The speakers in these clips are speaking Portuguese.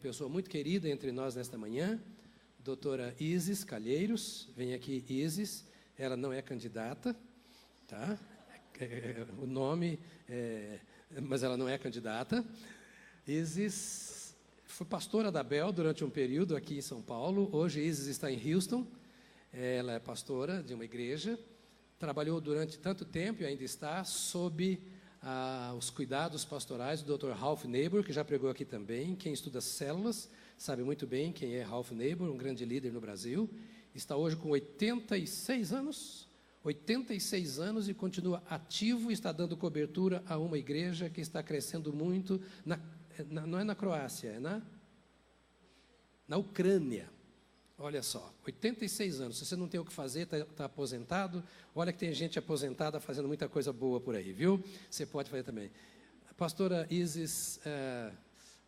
pessoa muito querida entre nós nesta manhã, doutora Isis Calheiros. Vem aqui, Isis. Ela não é candidata, tá? O nome, mas ela não é candidata. Isis foi pastora da Bel durante um período aqui em São Paulo. Hoje Isis está em Houston. Ela é pastora de uma igreja. Trabalhou durante tanto tempo e ainda está sob os cuidados pastorais do Dr. Ralph Neighbor, que já pregou aqui também. Quem estuda células sabe muito bem quem é Ralph Neighbor, um grande líder no Brasil. Está hoje com 86 anos. 86 anos e continua ativo e está dando cobertura a uma igreja que está crescendo muito, não é na Croácia, é na Ucrânia. Olha só, 86 anos, se você não tem o que fazer, está aposentado, olha que tem gente aposentada fazendo muita coisa boa por aí, viu? Você pode fazer também. A pastora Isis,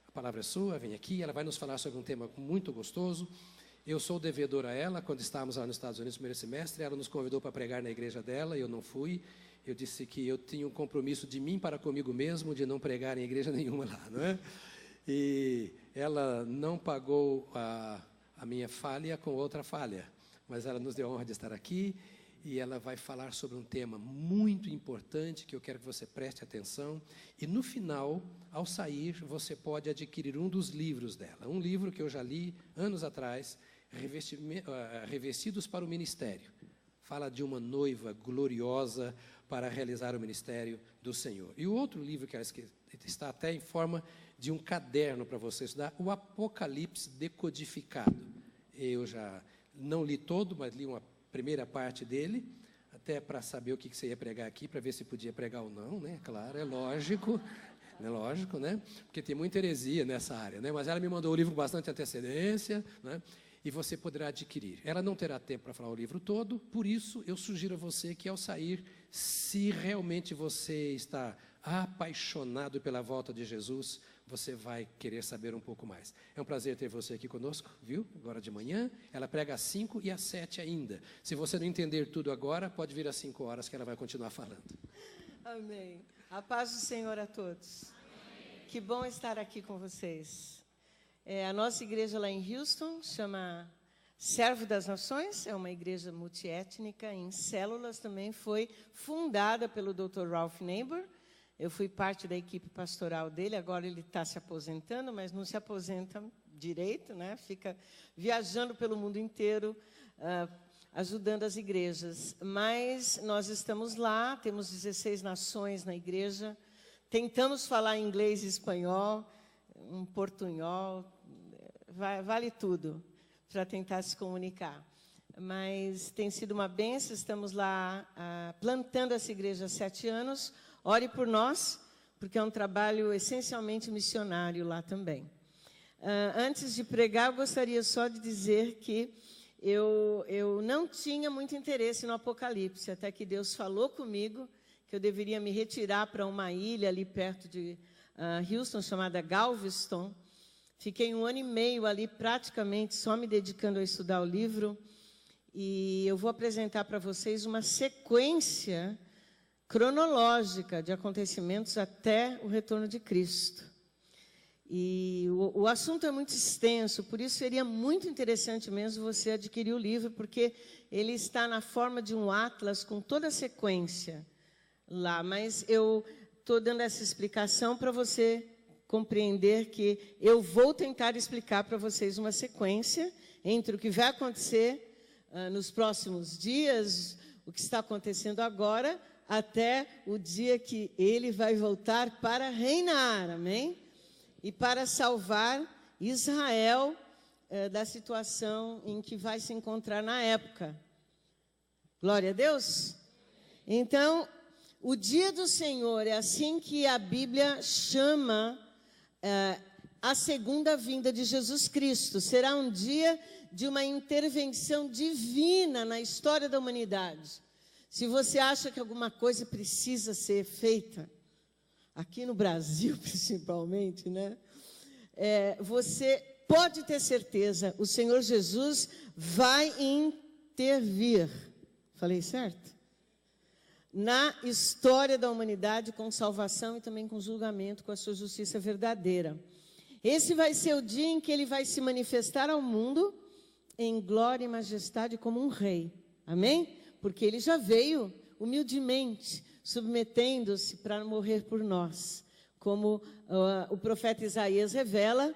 a palavra é sua, vem aqui, ela vai nos falar sobre um tema muito gostoso. Eu sou devedor a ela. Quando estávamos lá nos Estados Unidos no primeiro semestre, ela nos convidou para pregar na igreja dela, eu não fui. Eu disse que eu tinha um compromisso de mim para comigo mesmo, de não pregar em igreja nenhuma lá, não é? E ela não pagou a minha falha com outra falha, mas ela nos deu a honra de estar aqui, e ela vai falar sobre um tema muito importante, que eu quero que você preste atenção, e no final, ao sair, você pode adquirir um dos livros dela, um livro que eu já li anos atrás, Revestidos para o Ministério. Fala de uma noiva gloriosa para realizar o ministério do Senhor. E o outro livro que ela está até em forma de um caderno para você estudar, o Apocalipse Decodificado. Eu já não li todo, mas li uma primeira parte dele, até para saber o que você ia pregar aqui, para ver se podia pregar ou não, né? Claro, é lógico, né? Porque tem muita heresia nessa área, né? Mas ela me mandou o livro com bastante antecedência, né? E você poderá adquirir. Ela não terá tempo para falar o livro todo, por isso eu sugiro a você que ao sair, se realmente você está apaixonado pela volta de Jesus, você vai querer saber um pouco mais. É um prazer ter você aqui conosco, viu? Agora de manhã, ela prega às 5 e às 7 ainda. Se você não entender tudo agora, pode vir às 5 horas que ela vai continuar falando. Amém. A paz do Senhor a todos. Amém. Que bom estar aqui com vocês. A nossa igreja lá em Houston chama Servo das Nações, é uma igreja multiétnica em células, também foi fundada pelo Dr. Ralph Neighbor. Eu fui parte da equipe pastoral dele, agora ele está se aposentando, mas não se aposenta direito, né? Fica viajando pelo mundo inteiro, ajudando as igrejas. Mas nós estamos lá, temos 16 nações na igreja, tentamos falar inglês e espanhol, um portunhol, vale tudo para tentar se comunicar. Mas tem sido uma bênção, estamos lá plantando essa igreja há 7 anos. Ore por nós, porque é um trabalho essencialmente missionário lá também. Antes de pregar, eu gostaria só de dizer que eu não tinha muito interesse no Apocalipse, até que Deus falou comigo que eu deveria me retirar para uma ilha ali perto de Houston, chamada Galveston. Fiquei 1 ano e meio ali, praticamente, só me dedicando a estudar o livro. E eu vou apresentar para vocês uma sequência cronológica de acontecimentos até o retorno de Cristo. E o assunto é muito extenso, por isso seria muito interessante mesmo você adquirir o livro, porque ele está na forma de um atlas com toda a sequência lá. Mas eu estou dando essa explicação para você compreender que eu vou tentar explicar para vocês uma sequência entre o que vai acontecer nos próximos dias, o que está acontecendo agora, até o dia que ele vai voltar para reinar, amém? E para salvar Israel da situação em que vai se encontrar na época. Glória a Deus? Então, o dia do Senhor é assim que a Bíblia chama a segunda vinda de Jesus Cristo. Será um dia de uma intervenção divina na história da humanidade. Se você acha que alguma coisa precisa ser feita, aqui no Brasil principalmente, né? Você pode ter certeza, o Senhor Jesus vai intervir. Falei certo? Na história da humanidade com salvação e também com julgamento, com a sua justiça verdadeira. Esse vai ser o dia em que ele vai se manifestar ao mundo em glória e majestade como um rei. Amém? Porque ele já veio humildemente, submetendo-se para morrer por nós. Como o profeta Isaías revela,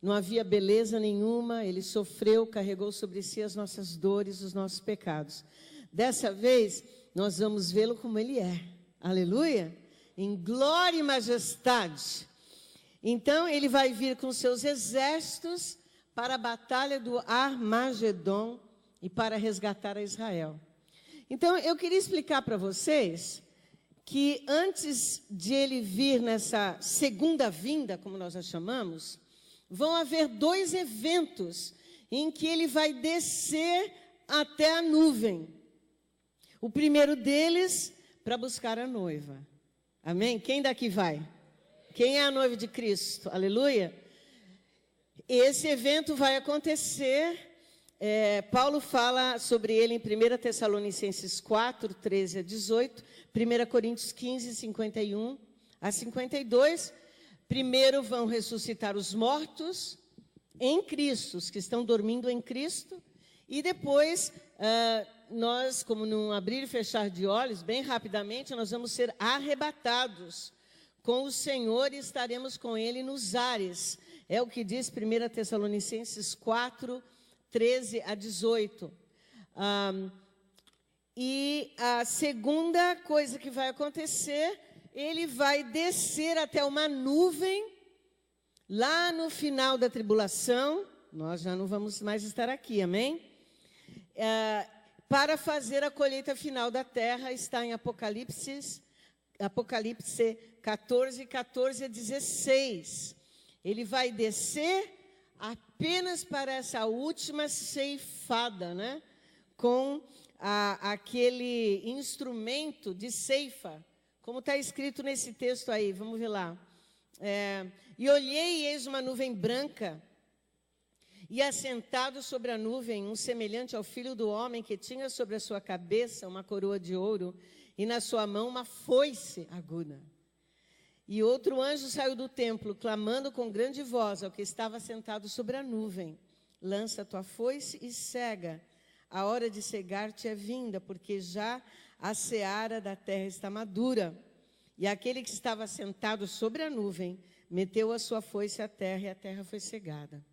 não havia beleza nenhuma, ele sofreu, carregou sobre si as nossas dores, os nossos pecados. Dessa vez, nós vamos vê-lo como ele é. Aleluia! Em glória e majestade. Então, ele vai vir com seus exércitos para a batalha do Armagedon e para resgatar a Israel. Então, eu queria explicar para vocês que antes de ele vir nessa segunda vinda, como nós a chamamos, vão haver 2 eventos em que ele vai descer até a nuvem. O primeiro deles, para buscar a noiva. Amém? Quem daqui vai? Quem é a noiva de Cristo? Aleluia! Esse evento vai acontecer, Paulo fala sobre ele em 1 Tessalonicenses 4, 13 a 18, 1 Coríntios 15, 51 a 52. Primeiro vão ressuscitar os mortos em Cristo, os que estão dormindo em Cristo, e depois nós, como num abrir e fechar de olhos, bem rapidamente, nós vamos ser arrebatados com o Senhor e estaremos com Ele nos ares. É o que diz 1 Tessalonicenses 4, 13 a 18. E a segunda coisa que vai acontecer, ele vai descer até uma nuvem, lá no final da tribulação, nós já não vamos mais estar aqui, amém? Para fazer a colheita final da terra, está em Apocalipse 14, 14 a 16. Ele vai descer apenas para essa última ceifada, né? Com aquele instrumento de ceifa, como está escrito nesse texto aí, vamos ver lá. E olhei e eis uma nuvem branca, e assentado sobre a nuvem, um semelhante ao filho do homem, que tinha sobre a sua cabeça uma coroa de ouro, e na sua mão uma foice aguda. E outro anjo saiu do templo, clamando com grande voz ao que estava sentado sobre a nuvem: lança tua foice e cega, a hora de cegar-te é vinda, porque já a seara da terra está madura. E aquele que estava sentado sobre a nuvem meteu a sua foice à terra, e a terra foi cegada.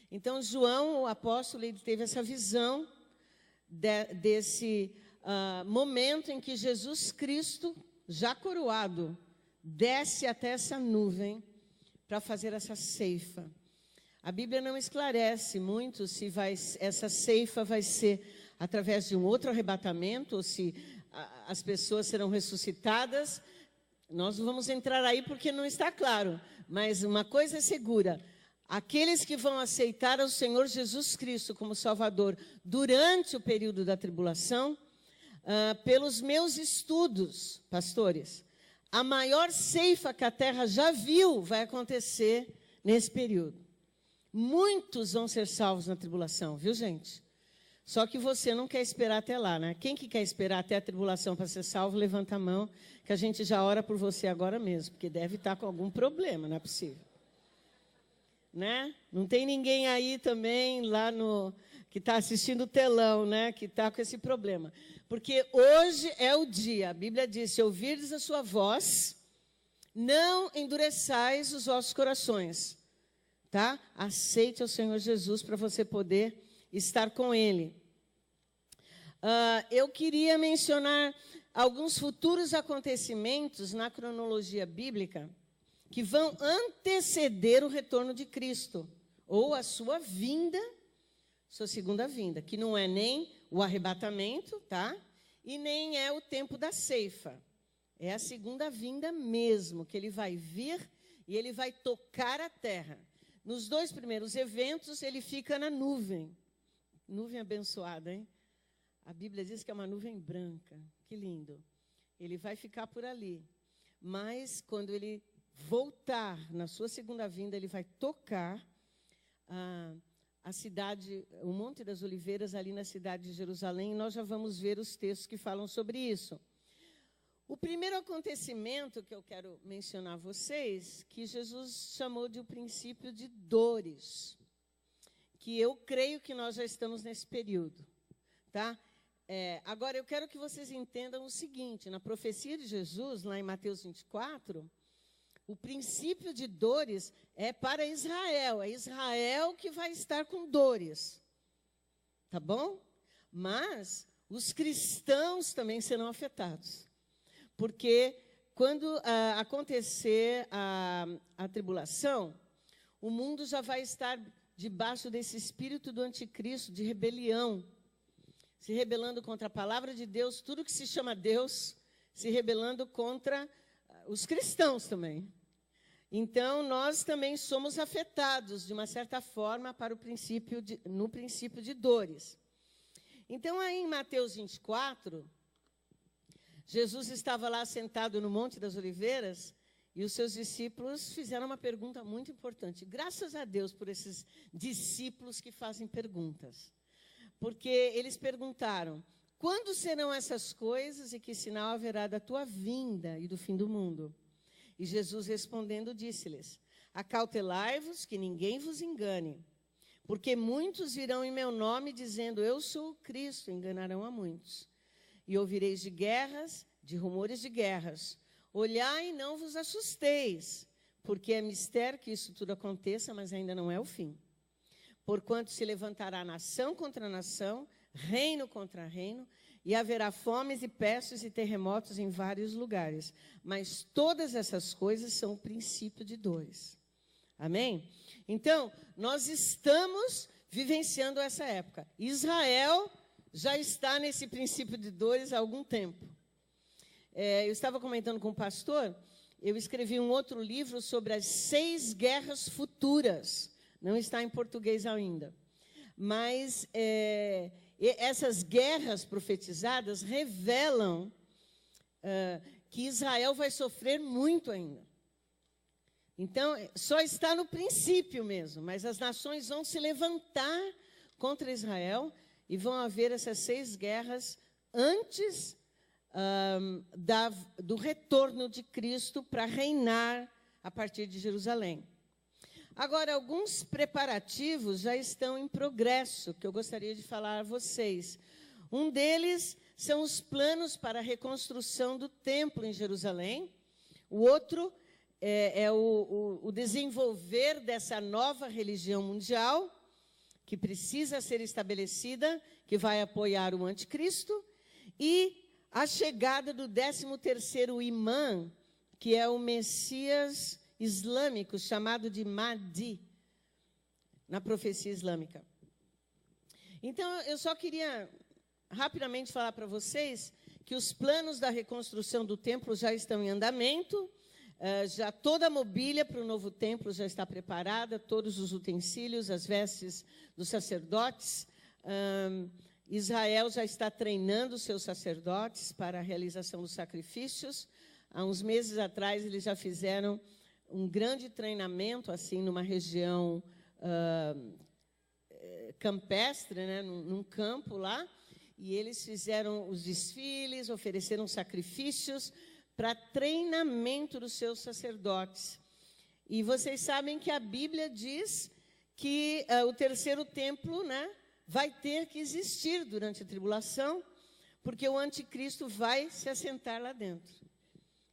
Então, João, o apóstolo, ele teve essa visão desse momento em que Jesus Cristo, já coroado, desce até essa nuvem para fazer essa ceifa. A Bíblia não esclarece muito se essa ceifa vai ser através de um outro arrebatamento, ou se as pessoas serão ressuscitadas. Nós não vamos entrar aí porque não está claro. Mas uma coisa é segura: aqueles que vão aceitar o Senhor Jesus Cristo como Salvador durante o período da tribulação, pelos meus estudos, pastores, a maior ceifa que a terra já viu vai acontecer nesse período. Muitos vão ser salvos na tribulação, viu, gente? Só que você não quer esperar até lá, né? Quem que quer esperar até a tribulação para ser salvo, levanta a mão, que a gente já ora por você agora mesmo, porque deve estar com algum problema, não é possível. Né? Não tem ninguém aí também, lá que está assistindo o telão, né? Que está com esse problema. Porque hoje é o dia, a Bíblia diz: se ouvirdes a sua voz, não endureçais os vossos corações. Tá? Aceite o Senhor Jesus para você poder estar com Ele. Eu queria mencionar alguns futuros acontecimentos na cronologia bíblica que vão anteceder o retorno de Cristo, ou a sua vinda, sua segunda vinda, que não é nem o arrebatamento, tá? E nem é o tempo da ceifa. É a segunda vinda mesmo, que ele vai vir e ele vai tocar a terra. Nos 2 primeiros eventos, ele fica na nuvem. Nuvem abençoada, hein? A Bíblia diz que é uma nuvem branca. Que lindo. Ele vai ficar por ali. Mas, quando ele voltar, na sua segunda vinda, ele vai tocar a cidade, o Monte das Oliveiras, ali na cidade de Jerusalém. E nós já vamos ver os textos que falam sobre isso. O primeiro acontecimento que eu quero mencionar a vocês, que Jesus chamou de o princípio de dores, que eu creio que nós já estamos nesse período, tá? Agora, eu quero que vocês entendam o seguinte, na profecia de Jesus, lá em Mateus 24, o princípio de dores é para Israel, é Israel que vai estar com dores, tá bom? Mas os cristãos também serão afetados. Porque quando acontecer a tribulação, o mundo já vai estar debaixo desse espírito do anticristo, de rebelião, se rebelando contra a palavra de Deus, tudo que se chama Deus, se rebelando contra os cristãos também. Então, nós também somos afetados, de uma certa forma, no princípio de dores. Então, aí em Mateus 24... Jesus estava lá sentado no Monte das Oliveiras e os seus discípulos fizeram uma pergunta muito importante. Graças a Deus por esses discípulos que fazem perguntas. Porque eles perguntaram, quando serão essas coisas e que sinal haverá da tua vinda e do fim do mundo? E Jesus respondendo disse-lhes, acautelai-vos que ninguém vos engane, porque muitos virão em meu nome dizendo, eu sou o Cristo, enganarão a muitos. E ouvireis de guerras, de rumores de guerras. Olhai e não vos assusteis, porque é mistério que isso tudo aconteça, mas ainda não é o fim. Porquanto se levantará nação contra nação, reino contra reino, e haverá fomes e pestes e terremotos em vários lugares. Mas todas essas coisas são o princípio de dores. Amém? Então, nós estamos vivenciando essa época. Israel já está nesse princípio de dores há algum tempo. Eu estava comentando com o pastor, eu escrevi um outro livro sobre as 6 guerras futuras. Não está em português ainda. Mas essas guerras profetizadas revelam que Israel vai sofrer muito ainda. Então, só está no princípio mesmo, mas as nações vão se levantar contra Israel e vão haver essas 6 guerras antes do retorno de Cristo para reinar a partir de Jerusalém. Agora, alguns preparativos já estão em progresso, que eu gostaria de falar a vocês. Um deles são os planos para a reconstrução do templo em Jerusalém. O outro é o desenvolver dessa nova religião mundial, que precisa ser estabelecida, que vai apoiar o anticristo, e a chegada do 13º imã, que é o Messias islâmico, chamado de Mahdi, na profecia islâmica. Então, eu só queria rapidamente falar para vocês que os planos da reconstrução do templo já estão em andamento, já toda a mobília para o novo templo já está preparada, todos os utensílios, as vestes dos sacerdotes. Israel já está treinando os seus sacerdotes para a realização dos sacrifícios. Há uns meses atrás, eles já fizeram um grande treinamento, assim, numa região campestre, né, num campo lá, e eles fizeram os desfiles, ofereceram sacrifícios para treinamento dos seus sacerdotes. E vocês sabem que a Bíblia diz que o 3º templo, né, vai ter que existir durante a tribulação, porque o anticristo vai se assentar lá dentro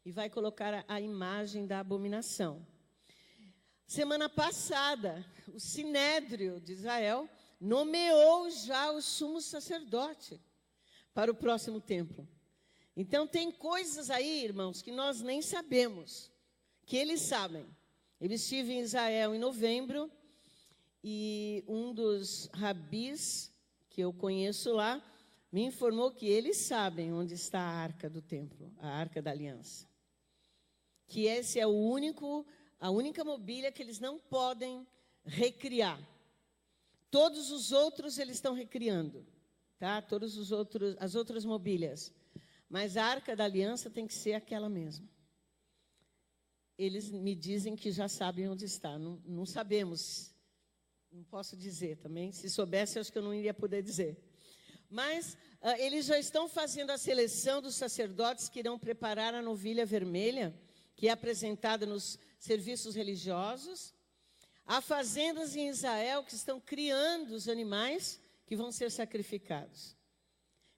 e vai colocar a imagem da abominação. Semana passada, o Sinédrio de Israel nomeou já o sumo sacerdote para o próximo templo. Então, tem coisas aí, irmãos, que nós nem sabemos, que eles sabem. Eu estive em Israel em novembro, e um dos rabis que eu conheço lá me informou que eles sabem onde está a arca do templo, a arca da aliança. Que esse é a única mobília que eles não podem recriar. Todos os outros eles estão recriando, tá? As outras mobílias. Mas a arca da aliança tem que ser aquela mesma. Eles me dizem que já sabem onde está. Não sabemos, não posso dizer também. Se soubesse, acho que eu não iria poder dizer. Mas eles já estão fazendo a seleção dos sacerdotes que irão preparar a novilha vermelha, que é apresentada nos serviços religiosos. Há fazendas em Israel que estão criando os animais que vão ser sacrificados.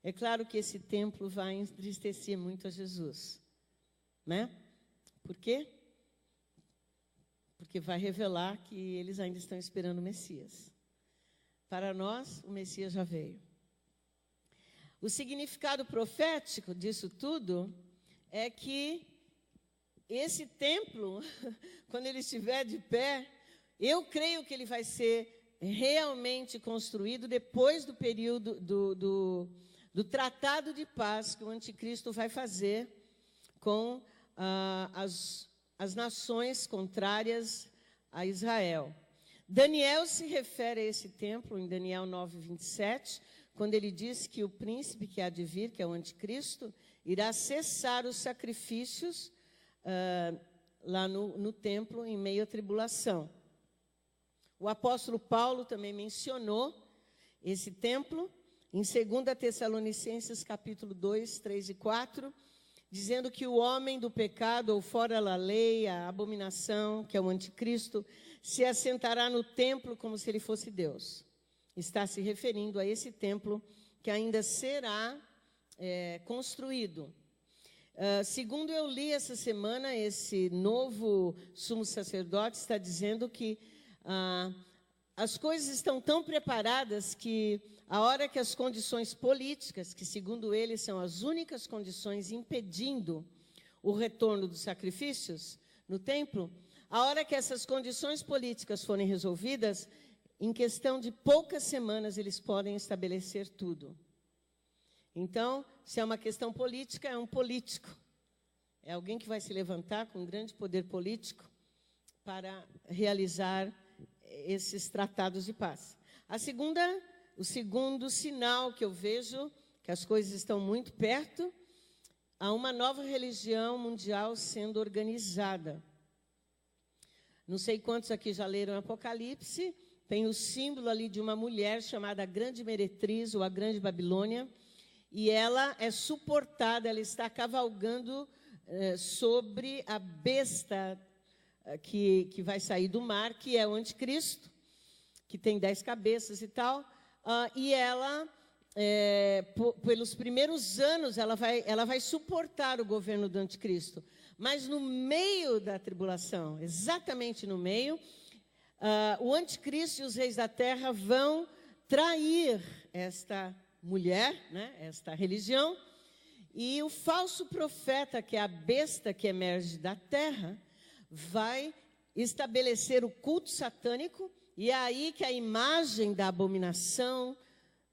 É claro que esse templo vai entristecer muito a Jesus, né? Por quê? Porque vai revelar que eles ainda estão esperando o Messias. Para nós, o Messias já veio. O significado profético disso tudo é que esse templo, quando ele estiver de pé, eu creio que ele vai ser realmente construído depois do período do tratado de paz que o anticristo vai fazer com as nações contrárias a Israel. Daniel se refere a esse templo em Daniel 9:27, quando ele diz que o príncipe que há de vir, que é o anticristo, irá cessar os sacrifícios lá no templo em meio à tribulação. O apóstolo Paulo também mencionou esse templo em 2 Tessalonicenses capítulo 2, 3 e 4, dizendo que o homem do pecado, ou fora da lei, a abominação, que é o anticristo, se assentará no templo como se ele fosse Deus. Está se referindo a esse templo que ainda será construído. Segundo eu li essa semana, esse novo sumo sacerdote está dizendo que as coisas estão tão preparadas que a hora que as condições políticas, que segundo ele são as únicas condições impedindo o retorno dos sacrifícios no templo, a hora que essas condições políticas forem resolvidas, em questão de poucas semanas eles podem estabelecer tudo. Então, se é uma questão política, é um político. É alguém que vai se levantar com um grande poder político para realizar esses tratados de paz. O segundo sinal que eu vejo que as coisas estão muito perto, há uma nova religião mundial sendo organizada. Não sei quantos aqui já leram Apocalipse, tem o símbolo ali de uma mulher chamada Grande Meretriz, ou a Grande Babilônia, e ela é suportada, ela está cavalgando sobre a besta que vai sair do mar, que é o anticristo, que tem 10 cabeças e tal, e ela, pelos primeiros anos, ela vai suportar o governo do anticristo. Mas no meio da tribulação, exatamente no meio, o anticristo e os reis da terra vão trair esta mulher, né, esta religião, e o falso profeta, que é a besta que emerge da terra, vai estabelecer o culto satânico, e é aí que a imagem da abominação,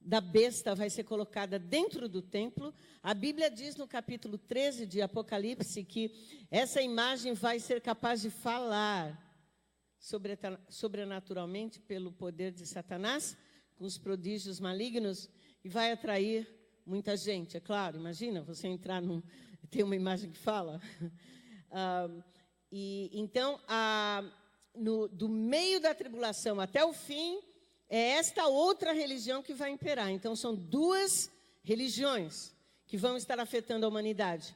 da besta, vai ser colocada dentro do templo. A Bíblia diz no capítulo 13 de Apocalipse que essa imagem vai ser capaz de falar sobrenaturalmente pelo poder de Satanás, com os prodígios malignos, e vai atrair muita gente. É claro, imagina você entrar tem uma imagem que fala. Então, do meio da tribulação até o fim, é esta outra religião que vai imperar. Então, são duas religiões que vão estar afetando a humanidade.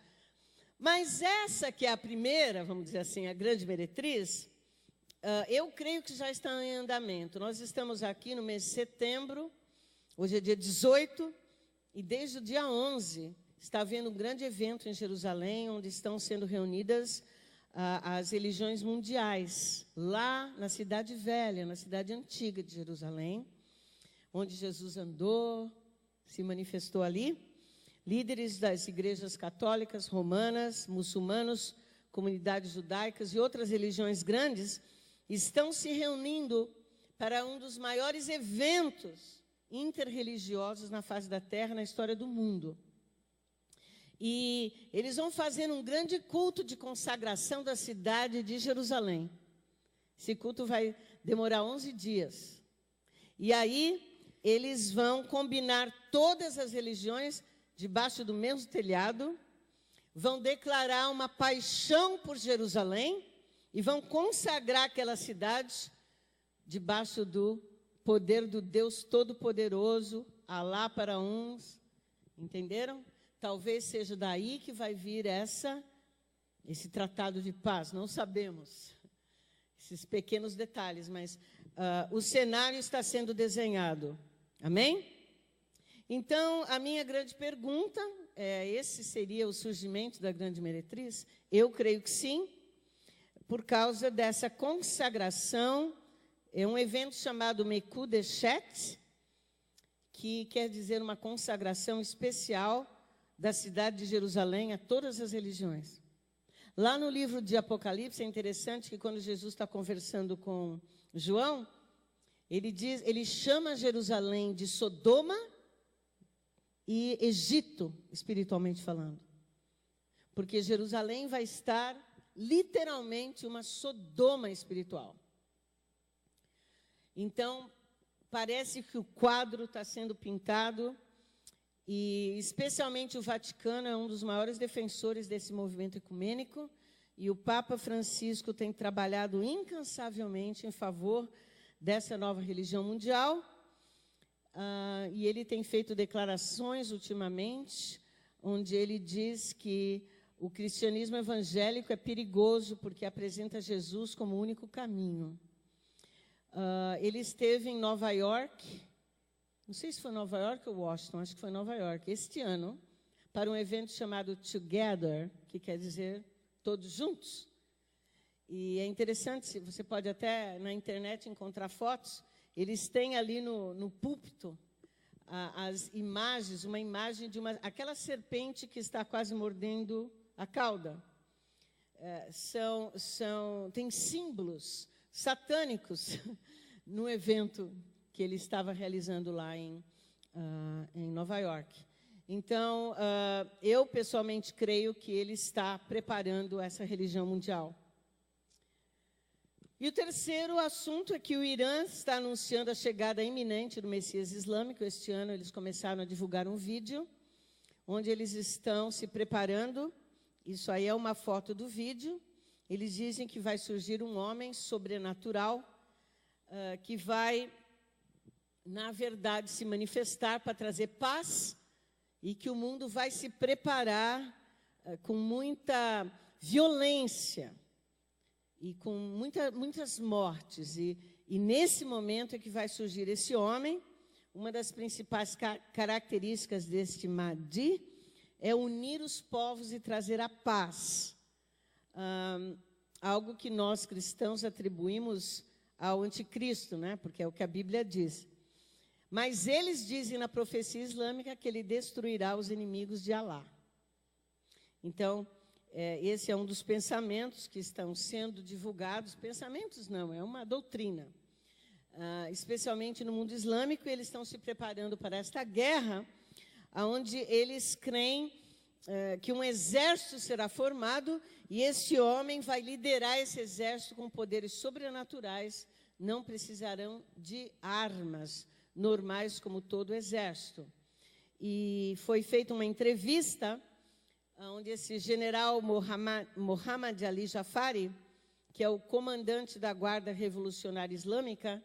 Mas essa que é a primeira, vamos dizer assim, a grande meretriz, eu creio que já está em andamento. Nós estamos aqui no mês de setembro, hoje é dia 18, e desde o dia 11 está havendo um grande evento em Jerusalém, onde estão sendo reunidas as religiões mundiais, lá na cidade velha, na cidade antiga de Jerusalém, onde Jesus andou, se manifestou ali. Líderes das igrejas católicas, romanas, muçulmanos, comunidades judaicas e outras religiões grandes estão se reunindo para um dos maiores eventos interreligiosos na face da terra, na história do mundo. E eles vão fazer um grande culto de consagração da cidade de Jerusalém. Esse culto vai demorar 11 dias. E aí, eles vão combinar todas as religiões debaixo do mesmo telhado, vão declarar uma paixão por Jerusalém e vão consagrar aquela cidade debaixo do poder do Deus Todo-Poderoso, Alá para uns, entenderam? Talvez seja daí que vai vir esse tratado de paz, não sabemos. Esses pequenos detalhes, mas o cenário está sendo desenhado. Amém? Então, a minha grande pergunta esse seria o surgimento da grande meretriz? Eu creio que sim, por causa dessa consagração. É um evento chamado Mekudeshet, que quer dizer uma consagração especial da cidade de Jerusalém a todas as religiões. Lá no livro de Apocalipse, é interessante que quando Jesus está conversando com João, ele chama Jerusalém de Sodoma e Egito, espiritualmente falando. Porque Jerusalém vai estar literalmente uma Sodoma espiritual. Então, parece que o quadro está sendo pintado, e especialmente o Vaticano é um dos maiores defensores desse movimento ecumênico, e o Papa Francisco tem trabalhado incansavelmente em favor dessa nova religião mundial, e ele tem feito declarações ultimamente, onde ele diz que o cristianismo evangélico é perigoso porque apresenta Jesus como o único caminho. Ele esteve em Nova York, não sei se foi Nova York ou Washington, acho que foi Nova York, este ano, para um evento chamado Together, que quer dizer todos juntos. E é interessante, você pode até na internet encontrar fotos, eles têm ali no púlpito as imagens, uma imagem de aquela serpente que está quase mordendo a cauda. Tem símbolos satânicos no evento que ele estava realizando lá em Nova York. Então, eu pessoalmente creio que ele está preparando essa religião mundial. E o terceiro assunto é que o Irã está anunciando a chegada iminente do Messias Islâmico. Este ano eles começaram a divulgar um vídeo, onde eles estão se preparando. Isso aí é uma foto do vídeo. Eles dizem que vai surgir um homem sobrenatural, que vai, na verdade, se manifestar para trazer paz, e que o mundo vai se preparar com muita violência e com muitas mortes. E nesse momento é que vai surgir esse homem. Uma das principais características deste Mahdi é unir os povos e trazer a paz. Algo que nós cristãos atribuímos ao anticristo, né? Porque é o que a Bíblia diz. Mas eles dizem na profecia islâmica que ele destruirá os inimigos de Alá. Então, esse é um dos pensamentos que estão sendo divulgados. Pensamentos não, é uma doutrina. Especialmente no mundo islâmico, eles estão se preparando para esta guerra, onde eles creem que um exército será formado, e esse homem vai liderar esse exército com poderes sobrenaturais, não precisarão de armas normais como todo exército. E foi feita uma entrevista onde esse general Mohammad Ali Jafari, que é o comandante da Guarda Revolucionária Islâmica,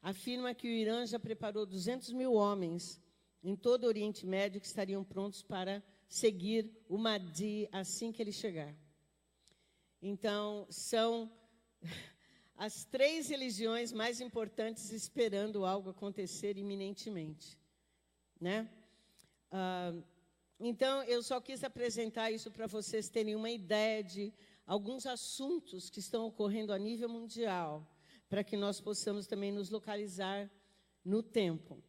afirma que o Irã já preparou 200 mil homens em todo o Oriente Médio que estariam prontos para seguir o Mahdi assim que ele chegar. Então, são as 3 religiões mais importantes esperando algo acontecer iminentemente, né? Então, eu só quis apresentar isso para vocês terem uma ideia de alguns assuntos que estão ocorrendo a nível mundial, para que nós possamos também nos localizar no tempo.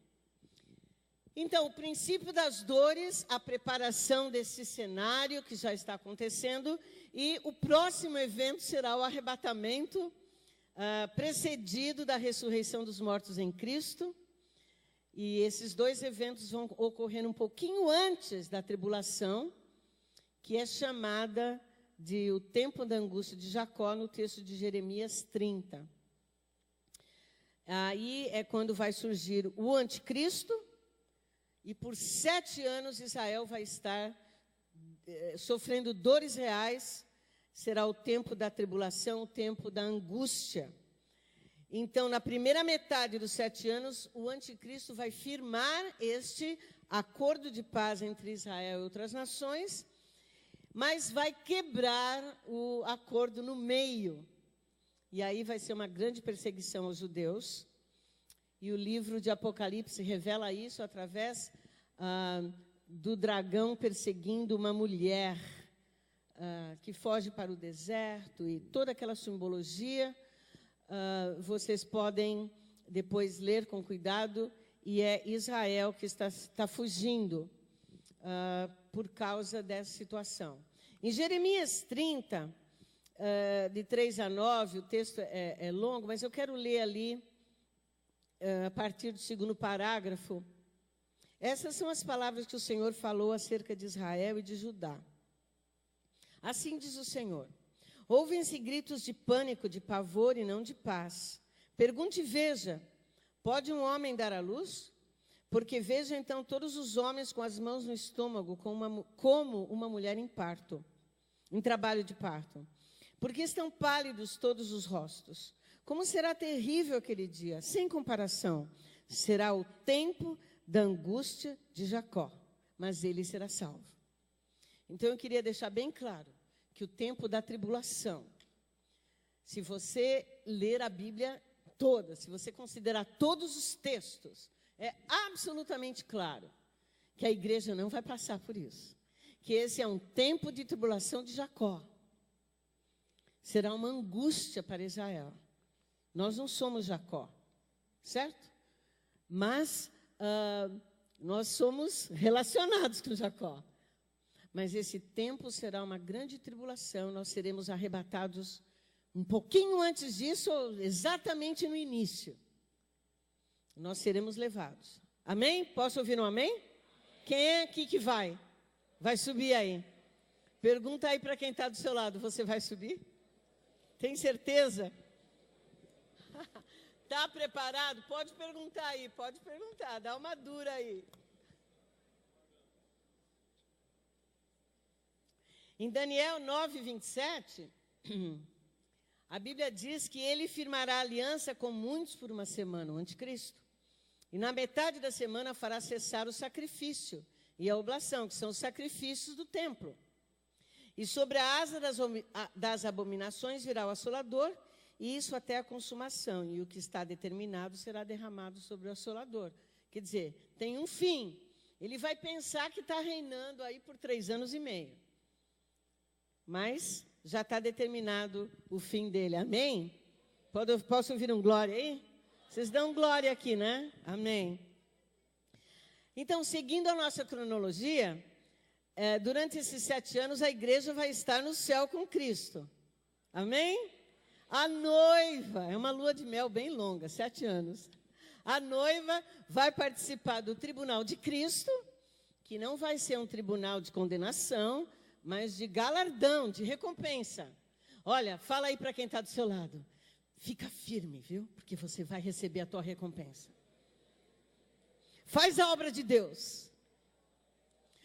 Então, o princípio das dores, a preparação desse cenário que já está acontecendo, e o próximo evento será o arrebatamento, precedido da ressurreição dos mortos em Cristo. E esses 2 eventos vão ocorrer um pouquinho antes da tribulação, que é chamada de o tempo da angústia de Jacó, no texto de Jeremias 30. Aí é quando vai surgir o anticristo, e por 7 anos Israel vai estar sofrendo dores reais. Será o tempo da tribulação, o tempo da angústia. Então, na primeira metade dos 7 anos, o anticristo vai firmar este acordo de paz entre Israel e outras nações, mas vai quebrar o acordo no meio. E aí vai ser uma grande perseguição aos judeus. E o livro de Apocalipse revela isso através do dragão perseguindo uma mulher que foge para o deserto e toda aquela simbologia. Vocês podem depois ler com cuidado, e é Israel que está fugindo por causa dessa situação. Em Jeremias 30, de 3 a 9, o texto é longo, mas eu quero ler ali, a partir do 2º parágrafo. Essas são as palavras que o Senhor falou acerca de Israel e de Judá. Assim diz o Senhor: ouvem-se gritos de pânico, de pavor e não de paz. Pergunte e veja, pode um homem dar à luz? Porque veja então todos os homens com as mãos no estômago, como uma mulher em parto, em trabalho de parto. Porque estão pálidos todos os rostos. Como será terrível aquele dia, sem comparação. Será o tempo da angústia de Jacó, mas ele será salvo. Então eu queria deixar bem claro que o tempo da tribulação, se você ler a Bíblia toda, se você considerar todos os textos, é absolutamente claro que a igreja não vai passar por isso. Que esse é um tempo de tribulação de Jacó. Será uma angústia para Israel. Nós não somos Jacó, certo? Mas nós somos relacionados com Jacó. Mas esse tempo será uma grande tribulação, nós seremos arrebatados um pouquinho antes disso, ou exatamente no início. Nós seremos levados. Amém? Posso ouvir um amém? Quem é aqui que vai? Vai subir aí. Pergunta aí para quem está do seu lado, você vai subir? Tem certeza? Está preparado? Pode perguntar aí, pode perguntar, dá uma dura aí. Em Daniel 9, 27, a Bíblia diz que ele firmará aliança com muitos por uma semana, o anticristo. E na metade da semana fará cessar o sacrifício e a oblação, que são os sacrifícios do templo. E sobre a asa das abominações virá o assolador, e isso até a consumação. E o que está determinado será derramado sobre o assolador. Quer dizer, tem um fim. Ele vai pensar que está reinando aí por 3 anos e meio. Mas já está determinado o fim dele. Amém? Posso ouvir um glória aí? Vocês dão glória aqui, né? Amém. Então, seguindo a nossa cronologia, durante esses 7 anos, a igreja vai estar no céu com Cristo. Amém? A noiva, é uma lua de mel bem longa, 7 anos. A noiva vai participar do tribunal de Cristo, que não vai ser um tribunal de condenação, mas de galardão, de recompensa. Olha, fala aí para quem está do seu lado. Fica firme, viu? Porque você vai receber a tua recompensa. Faz a obra de Deus.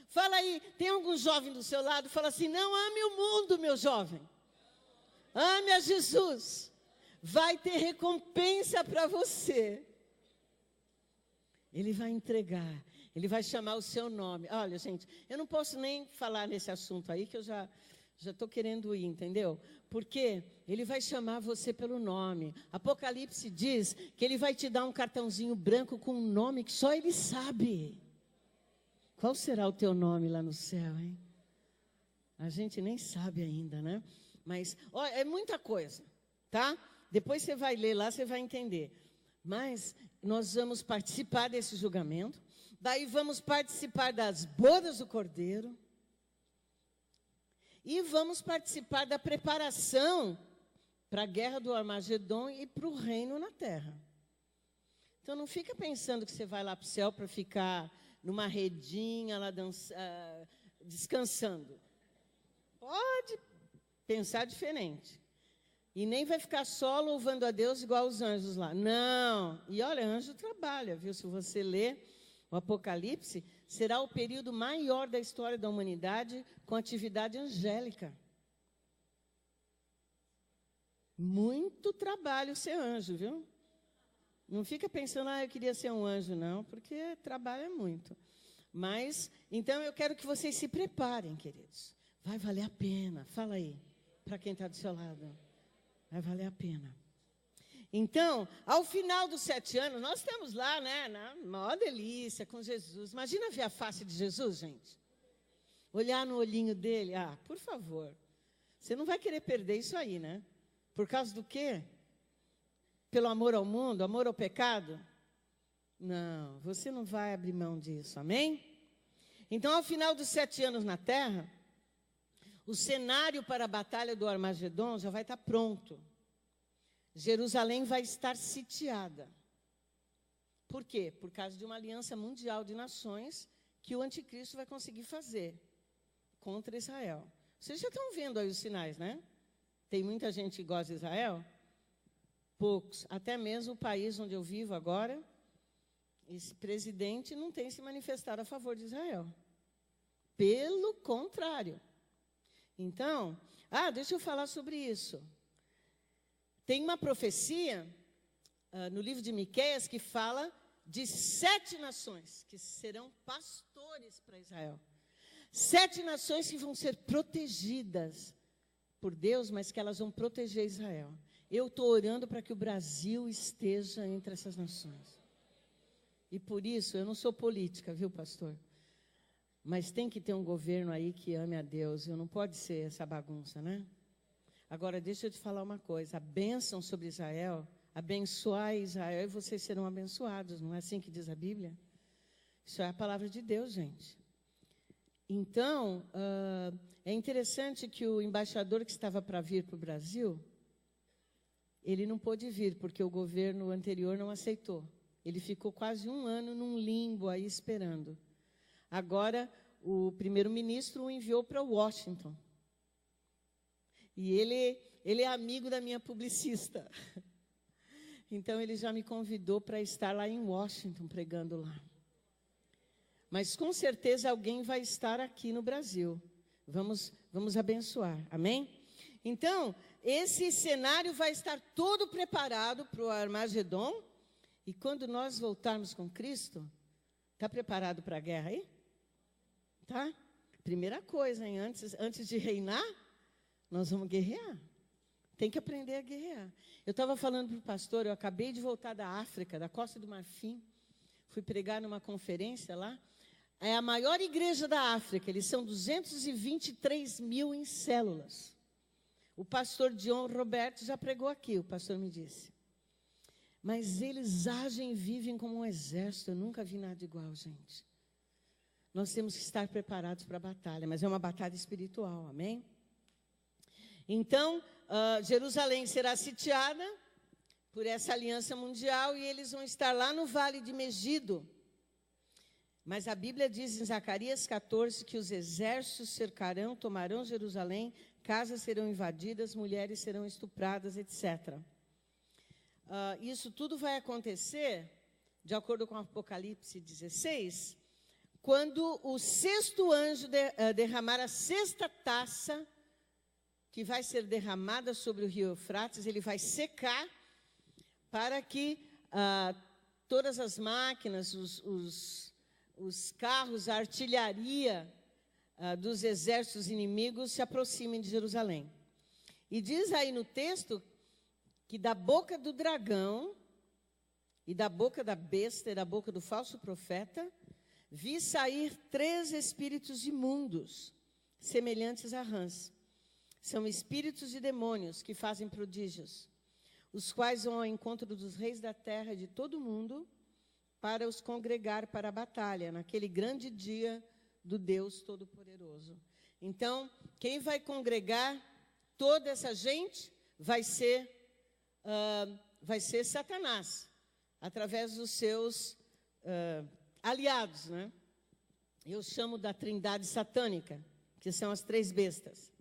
Fala aí, tem algum jovem do seu lado, fala assim, não ame o mundo, meu jovem. Ame a Jesus. Vai ter recompensa para você. Ele vai entregar. Ele vai chamar o seu nome. Olha, gente, eu não posso nem falar nesse assunto aí, que eu já estou querendo ir, entendeu? Porque ele vai chamar você pelo nome. Apocalipse diz que ele vai te dar um cartãozinho branco com um nome que só ele sabe. Qual será o teu nome lá no céu, hein? A gente nem sabe ainda, né? Mas, ó, é muita coisa, tá? Depois você vai ler lá, você vai entender. Mas nós vamos participar desse julgamento. Daí vamos participar das bodas do Cordeiro. E vamos participar da preparação para a guerra do Armagedon e para o reino na terra. Então não fica pensando que você vai lá para o céu para ficar numa redinha lá descansando. Pode pensar diferente. E nem vai ficar só louvando a Deus igual os anjos lá. Não. E olha, anjo trabalha, viu? Se você ler o Apocalipse, será o período maior da história da humanidade com atividade angélica. Muito trabalho ser anjo, viu? Não fica pensando, eu queria ser um anjo, não, porque trabalha muito. Mas, então, eu quero que vocês se preparem, queridos. Vai valer a pena. Fala aí, para quem está do seu lado. Vai valer a pena. Então, ao final dos 7 anos, nós estamos lá, né, na maior delícia, com Jesus. Imagina ver a face de Jesus, gente. Olhar no olhinho dele. Por favor. Você não vai querer perder isso aí, né? Por causa do quê? Pelo amor ao mundo, amor ao pecado? Não, você não vai abrir mão disso, amém? Então, ao final dos 7 anos na terra, o cenário para a batalha do Armagedon já vai estar pronto. Jerusalém vai estar sitiada. Por quê? Por causa de uma aliança mundial de nações que o anticristo vai conseguir fazer contra Israel. Vocês já estão vendo aí os sinais, né? Tem muita gente que gosta de Israel? Poucos. Até mesmo o país onde eu vivo agora, esse presidente não tem se manifestado a favor de Israel. Pelo contrário. Então, deixa eu falar sobre isso. Tem uma profecia no livro de Miqueias que fala de 7 nações que serão pastores para Israel. 7 nações que vão ser protegidas por Deus, mas que elas vão proteger Israel. Eu estou orando para que o Brasil esteja entre essas nações. E por isso, eu não sou política, viu, pastor? Mas tem que ter um governo aí que ame a Deus. Não pode ser essa bagunça, né? Agora, deixa eu te falar uma coisa. A bênção sobre Israel, abençoar Israel e vocês serão abençoados. Não é assim que diz a Bíblia? Isso é a palavra de Deus, gente. Então, é interessante que o embaixador que estava para vir para o Brasil, ele não pôde vir, porque o governo anterior não aceitou. Ele ficou quase 1 ano num limbo aí esperando. Agora, o primeiro-ministro o enviou para Washington. E ele é amigo da minha publicista. Então, ele já me convidou para estar lá em Washington, pregando lá. Mas, com certeza, alguém vai estar aqui no Brasil. Vamos abençoar. Amém? Então, esse cenário vai estar todo preparado para o Armagedon. E quando nós voltarmos com Cristo, está preparado para a guerra aí? Tá? Primeira coisa, hein? Antes de reinar, nós vamos guerrear. Tem que aprender a guerrear. Eu estava falando para o pastor, eu acabei de voltar da África, da Costa do Marfim. Fui pregar numa conferência lá. É a maior igreja da África. Eles são 223 mil em células. O pastor John Roberto já pregou aqui, o pastor me disse. Mas eles agem e vivem como um exército. Eu nunca vi nada igual, gente. Nós temos que estar preparados para a batalha, mas é uma batalha espiritual, amém? Então, Jerusalém será sitiada por essa aliança mundial e eles vão estar lá no Vale de Megido. Mas a Bíblia diz em Zacarias 14 que os exércitos cercarão, tomarão Jerusalém, casas serão invadidas, mulheres serão estupradas, etc. Isso tudo vai acontecer, de acordo com Apocalipse 16, quando o 6º anjo derramar a 6ª taça, que vai ser derramada sobre o rio Eufrates, ele vai secar, para que todas as máquinas, os carros, a artilharia dos exércitos inimigos se aproximem de Jerusalém. E diz aí no texto que da boca do dragão, e da boca da besta, e da boca do falso profeta, vi sair 3 espíritos imundos, semelhantes a rãs. São espíritos de demônios que fazem prodígios, os quais vão ao encontro dos reis da terra e de todo o mundo, para os congregar para a batalha, naquele grande dia do Deus Todo-Poderoso. Então, quem vai congregar toda essa gente vai ser Satanás, através dos seus aliados, né? Eu chamo da trindade satânica, que são as 3 bestas.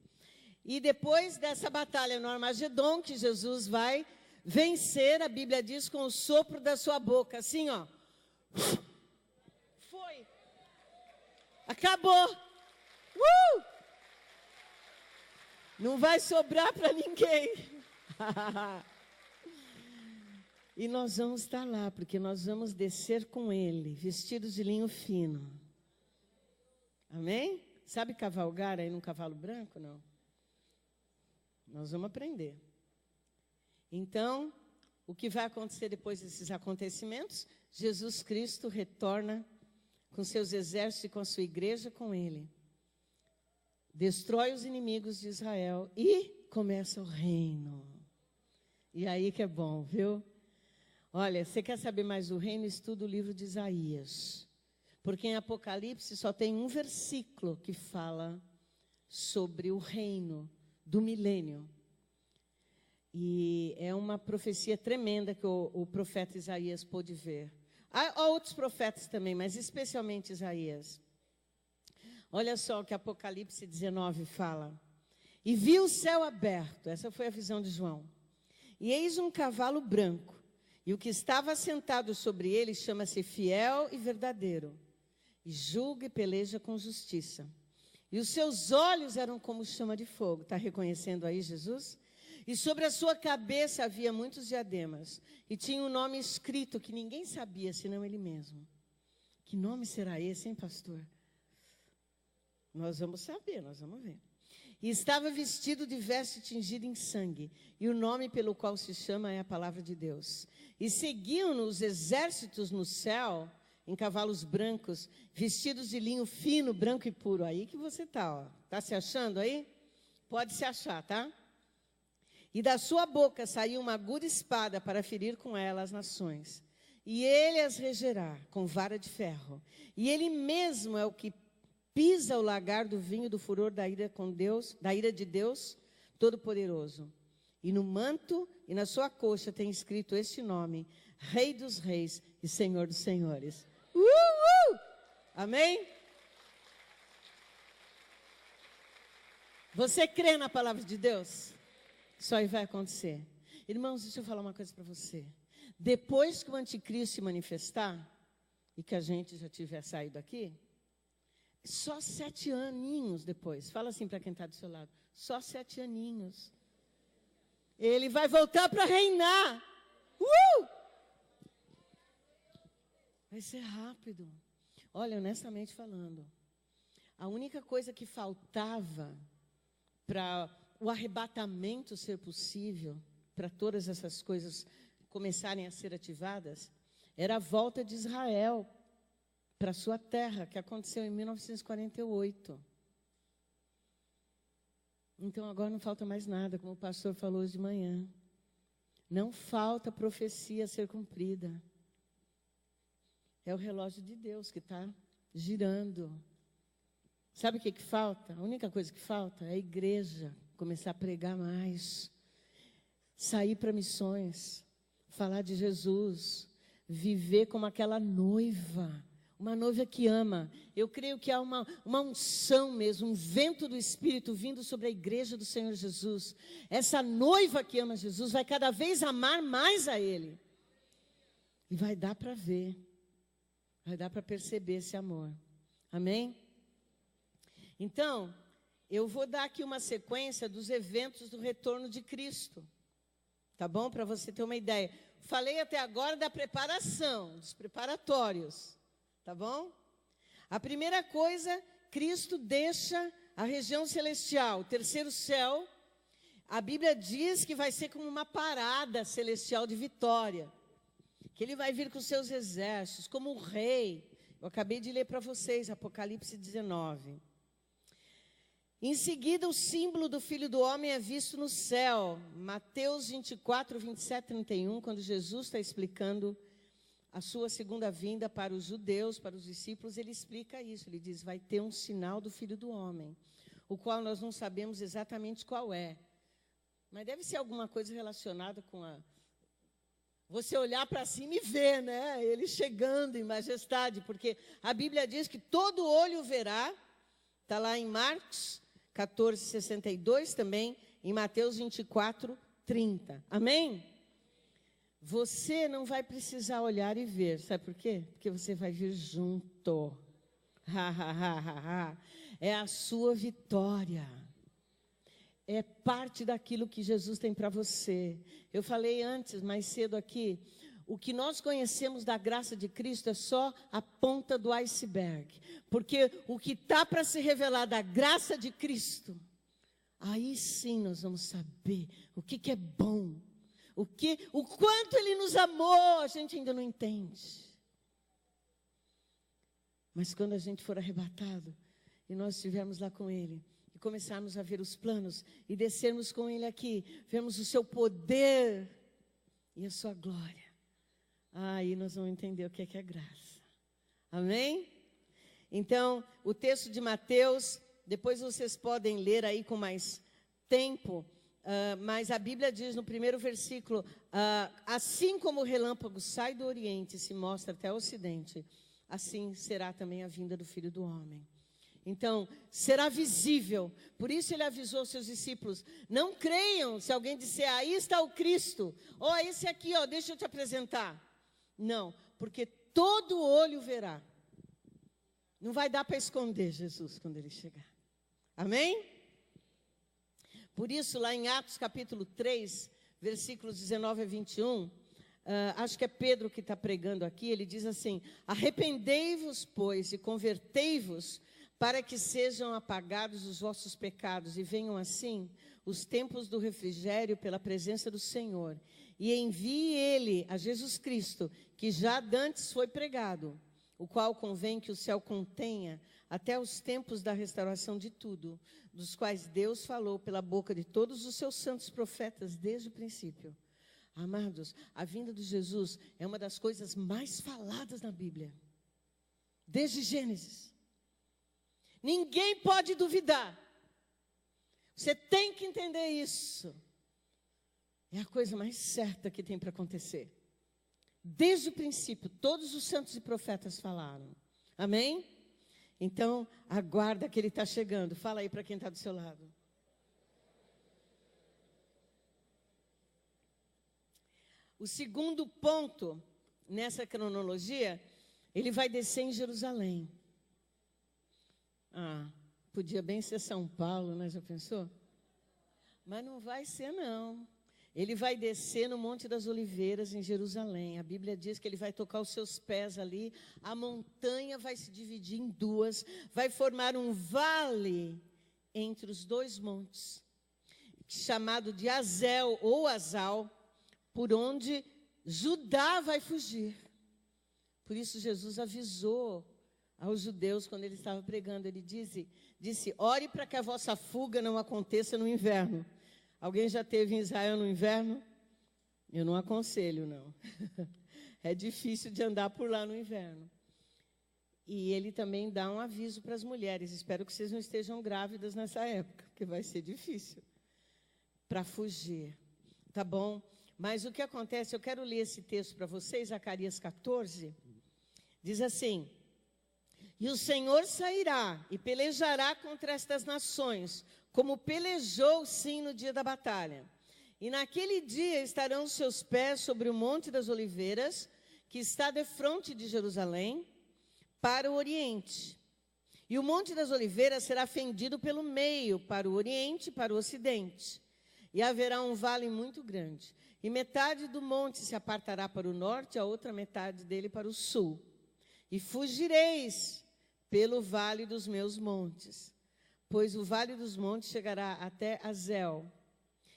E depois dessa batalha no Armagedon, que Jesus vai vencer, a Bíblia diz, com o sopro da sua boca, assim, ó. Foi. Acabou. Não vai sobrar para ninguém. E nós vamos estar lá, porque nós vamos descer com ele, vestidos de linho fino. Amém? Sabe cavalgar aí num cavalo branco? Não. Nós vamos aprender. Então, o que vai acontecer depois desses acontecimentos? Jesus Cristo retorna com seus exércitos e com a sua igreja com ele. Destrói os inimigos de Israel e começa o reino. E aí que é bom, viu? Olha, você quer saber mais do reino? Estuda o livro de Isaías. Porque em Apocalipse só tem um versículo que fala sobre o reino do milênio. E é uma profecia tremenda que o profeta Isaías pôde ver. Há outros profetas também, mas especialmente Isaías. Olha só o que Apocalipse 19 fala. E vi o céu aberto, essa foi a visão de João. E eis um cavalo branco, e o que estava sentado sobre ele chama-se Fiel e Verdadeiro, e julga e peleja com justiça. E os seus olhos eram como chama de fogo. Está reconhecendo aí Jesus? E sobre a sua cabeça havia muitos diademas, e tinha um nome escrito que ninguém sabia, senão ele mesmo. Que nome será esse, hein, pastor? Nós vamos saber, nós vamos ver. E estava vestido de veste tingida em sangue, e o nome pelo qual se chama é a palavra de Deus. E seguiam-no os exércitos no céu, em cavalos brancos, vestidos de linho fino, branco e puro. Aí que você está, ó. Está se achando aí? Pode se achar, tá? E da sua boca saiu uma aguda espada para ferir com ela as nações. E ele as regerá com vara de ferro. E ele mesmo é o que pisa o lagar do vinho do furor da ira de Deus Todo-Poderoso. E no manto e na sua coxa tem escrito este nome: Rei dos Reis e Senhor dos Senhores. Amém? Você crê na palavra de Deus? Isso aí vai acontecer. Irmãos, deixa eu falar uma coisa para você. Depois que o anticristo se manifestar, e que a gente já tiver saído aqui, só 7 aninhos depois, fala assim para quem está do seu lado, só 7 aninhos, ele vai voltar para reinar. Vai ser rápido. Olha, honestamente falando, a única coisa que faltava para o arrebatamento ser possível, para todas essas coisas começarem a ser ativadas, era a volta de Israel para a sua terra, que aconteceu em 1948. Então, agora não falta mais nada, como o pastor falou hoje de manhã. Não falta profecia a ser cumprida. É o relógio de Deus que está girando. Sabe o que falta? A única coisa que falta é a igreja começar a pregar mais, sair para missões, falar de Jesus, viver como aquela noiva, uma noiva que ama. Eu creio que há uma unção mesmo, um vento do Espírito vindo sobre a igreja do Senhor Jesus. Essa noiva que ama Jesus vai cada vez amar mais a Ele. E vai dar para ver, vai dar para perceber esse amor. Amém? Então, eu vou dar aqui uma sequência dos eventos do retorno de Cristo. Tá bom? Para você ter uma ideia. Falei até agora da preparação, dos preparatórios. Tá bom? A primeira coisa, Cristo deixa a região celestial, o terceiro céu. A Bíblia diz que vai ser como uma parada celestial de vitória. Que ele vai vir com seus exércitos, como o rei. Eu acabei de ler para vocês, Apocalipse 19. Em seguida, o símbolo do Filho do Homem é visto no céu. Mateus 24, 27, 31, quando Jesus está explicando a sua segunda vinda para os judeus, para os discípulos, ele explica isso. Ele diz, vai ter um sinal do Filho do Homem, o qual nós não sabemos exatamente qual é. Mas deve ser alguma coisa relacionada com você olhar para cima e ver, né? Ele chegando em majestade, porque a Bíblia diz que todo olho verá. Está lá em Marcos 14, 62, também em Mateus 24, 30. Amém? Você não vai precisar olhar e ver. Sabe por quê? Porque você vai vir junto. É a sua vitória. É parte daquilo que Jesus tem para você. Eu falei antes, mais cedo aqui, o que nós conhecemos da graça de Cristo é só a ponta do iceberg. Porque o que está para se revelar da graça de Cristo, aí sim nós vamos saber o que é bom. O quanto Ele nos amou, a gente ainda não entende. Mas quando a gente for arrebatado, e nós estivermos lá com Ele, e começarmos a ver os planos, e descermos com Ele aqui, vemos o seu poder e a sua glória, aí nós vamos entender o que é graça. Amém? Então, o texto de Mateus, depois vocês podem ler aí com mais tempo, mas a Bíblia diz no primeiro versículo, assim como o relâmpago sai do Oriente e se mostra até o Ocidente, assim será também a vinda do Filho do Homem. Então, será visível. Por isso ele avisou seus discípulos, não creiam se alguém disser, aí está o Cristo, ó, esse aqui, ó, deixa eu te apresentar. Não, porque todo olho verá. Não vai dar para esconder Jesus quando Ele chegar. Amém? Por isso, lá em Atos capítulo 3, versículos 19 a 21, acho que é Pedro que está pregando aqui, ele diz assim, arrependei-vos, pois, e convertei-vos, para que sejam apagados os vossos pecados, e venham assim os tempos do refrigério pela presença do Senhor, e envie Ele a Jesus Cristo, que já dantes foi pregado, o qual convém que o céu contenha até os tempos da restauração de tudo, dos quais Deus falou pela boca de todos os seus santos profetas desde o princípio. Amados, a vinda de Jesus é uma das coisas mais faladas na Bíblia, desde Gênesis. Ninguém pode duvidar. Você tem que entender isso. É a coisa mais certa que tem para acontecer. Desde o princípio, todos os santos e profetas falaram. Amém? Então, aguarda que Ele está chegando. Fala aí para quem está do seu lado. O segundo ponto, nessa cronologia, Ele vai descer em Jerusalém. Podia bem ser São Paulo, né? Já pensou? Mas não vai ser, não. Ele vai descer no Monte das Oliveiras, em Jerusalém. A Bíblia diz que ele vai tocar os seus pés ali. A montanha vai se dividir em duas. Vai formar um vale entre os dois montes, chamado de Azel ou Azal, por onde Judá vai fugir. Por isso Jesus avisou aos judeus quando ele estava pregando. Ele disse, ore para que a vossa fuga não aconteça no inverno. Alguém já esteve em Israel no inverno? Eu não aconselho, não. É difícil de andar por lá no inverno. E ele também dá um aviso para as mulheres. Espero que vocês não estejam grávidas nessa época, porque vai ser difícil para fugir. Tá bom? Mas o que acontece, eu quero ler esse texto para vocês, Zacarias 14, diz assim, e o Senhor sairá e pelejará contra estas nações, como pelejou, sim, no dia da batalha. E naquele dia estarão os seus pés sobre o Monte das Oliveiras, que está defronte de Jerusalém, para o Oriente. E o Monte das Oliveiras será fendido pelo meio, para o Oriente e para o Ocidente. E haverá um vale muito grande. E metade do monte se apartará para o norte, a outra metade dele para o sul. E fugireis pelo vale dos meus montes, pois o vale dos montes chegará até Azel.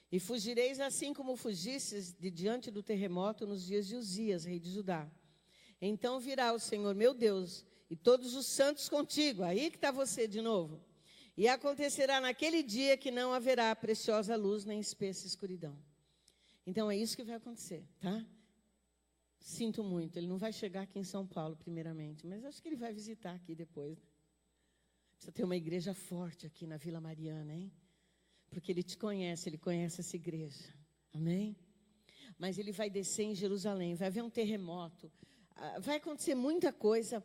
E fugireis assim como fugistes de diante do terremoto nos dias de Uzias, rei de Judá. Então virá o Senhor, meu Deus, e todos os santos contigo. Aí que está você de novo. E acontecerá naquele dia que não haverá preciosa luz nem espessa escuridão. Então é isso que vai acontecer, tá? Sinto muito, ele não vai chegar aqui em São Paulo primeiramente, mas acho que ele vai visitar aqui depois. Precisa ter uma igreja forte aqui na Vila Mariana, hein? Porque ele te conhece, ele conhece essa igreja. Amém? Mas ele vai descer em Jerusalém, vai haver um terremoto. Vai acontecer muita coisa.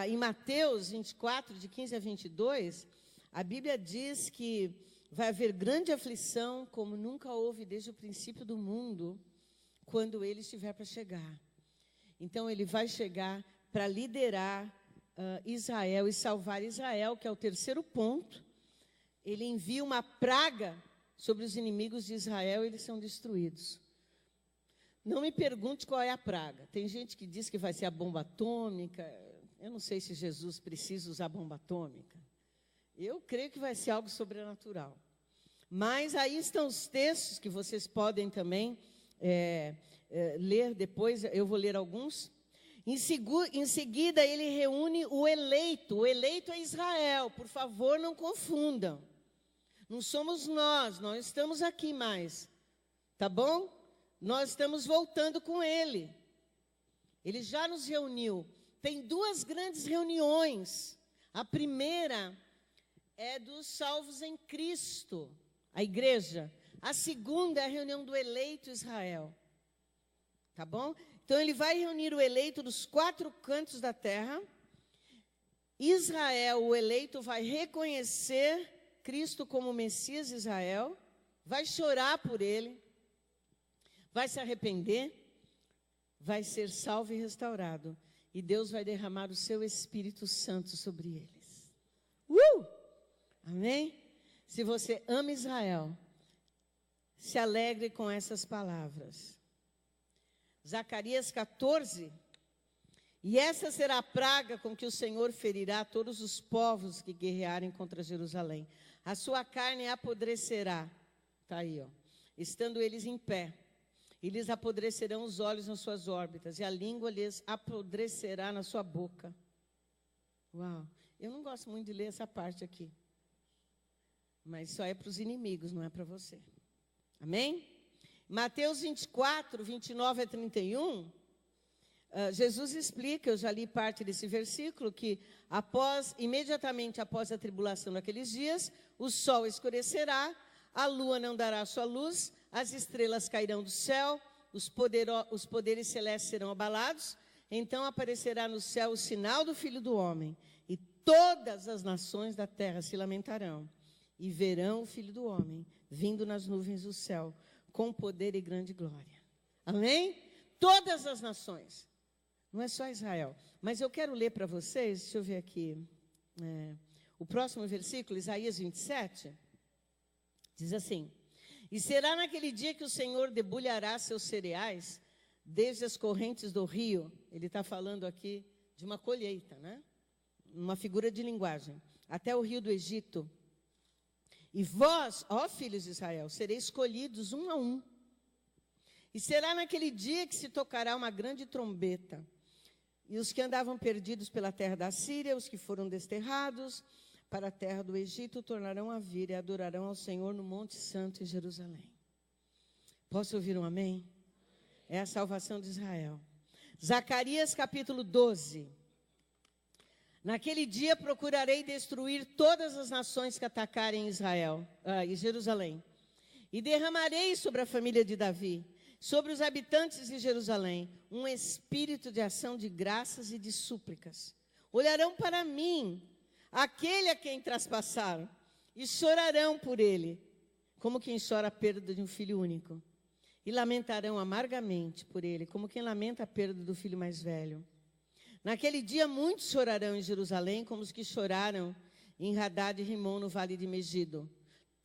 Em Mateus 24, de 15 a 22, a Bíblia diz que vai haver grande aflição, como nunca houve desde o princípio do mundo, quando ele estiver para chegar. Então, ele vai chegar para liderar Israel e salvar Israel, que é o terceiro ponto. Ele envia uma praga sobre os inimigos de Israel e eles são destruídos. Não me pergunte qual é a praga. Tem gente que diz que vai ser a bomba atômica. Eu não sei se Jesus precisa usar bomba atômica. Eu creio que vai ser algo sobrenatural. Mas aí estão os textos que vocês podem também ler depois. Eu vou ler alguns. Em seguida, ele reúne o eleito. O eleito é Israel. Por favor, não confundam. Não somos nós, não estamos aqui mais. Tá bom? Nós estamos voltando com ele. Ele já nos reuniu. Tem 2 grandes reuniões. A primeira é dos salvos em Cristo, a igreja. A segunda é a reunião do eleito Israel. Tá bom? Então, ele vai reunir o eleito dos 4 cantos da terra. Israel, o eleito, vai reconhecer Cristo como Messias de Israel, vai chorar por ele, vai se arrepender, vai ser salvo e restaurado. E Deus vai derramar o seu Espírito Santo sobre eles. Amém? Se você ama Israel, se alegre com essas palavras. Zacarias 14. E essa será a praga com que o Senhor ferirá todos os povos que guerrearem contra Jerusalém. A sua carne apodrecerá. Está aí, ó. Estando eles em pé. E lhes apodrecerão os olhos nas suas órbitas. E a língua lhes apodrecerá na sua boca. Uau. Eu não gosto muito de ler essa parte aqui. Mas só é para os inimigos, não é para você. Amém? Mateus 24, 29 a 31... Jesus explica, eu já li parte desse versículo, que imediatamente após a tribulação daqueles dias, o sol escurecerá, a lua não dará sua luz, as estrelas cairão do céu, os poderes celestes serão abalados, então aparecerá no céu o sinal do Filho do Homem, e todas as nações da terra se lamentarão, e verão o Filho do Homem vindo nas nuvens do céu, com poder e grande glória. Amém? Todas as nações. Não é só Israel. Mas eu quero ler para vocês, deixa eu ver aqui, o próximo versículo, Isaías 27, diz assim: E será naquele dia que o Senhor debulhará seus cereais, desde as correntes do rio. Ele está falando aqui de uma colheita, né? Uma figura de linguagem. Até o rio do Egito. E vós, ó filhos de Israel, sereis escolhidos um a um. E será naquele dia que se tocará uma grande trombeta. E os que andavam perdidos pela terra da Síria, os que foram desterrados para a terra do Egito, tornarão a vir e adorarão ao Senhor no Monte Santo em Jerusalém. Posso ouvir um amém? É a salvação de Israel. Zacarias capítulo 12. Naquele dia procurarei destruir todas as nações que atacarem Israel e Jerusalém. E derramarei sobre a família de Davi, sobre os habitantes de Jerusalém, um espírito de ação de graças e de súplicas. Olharão para mim, aquele a quem traspassaram, e chorarão por ele, como quem chora a perda de um filho único. E lamentarão amargamente por ele, como quem lamenta a perda do filho mais velho. Naquele dia muitos chorarão em Jerusalém, como os que choraram em Hadad e Rimon, no vale de Megido.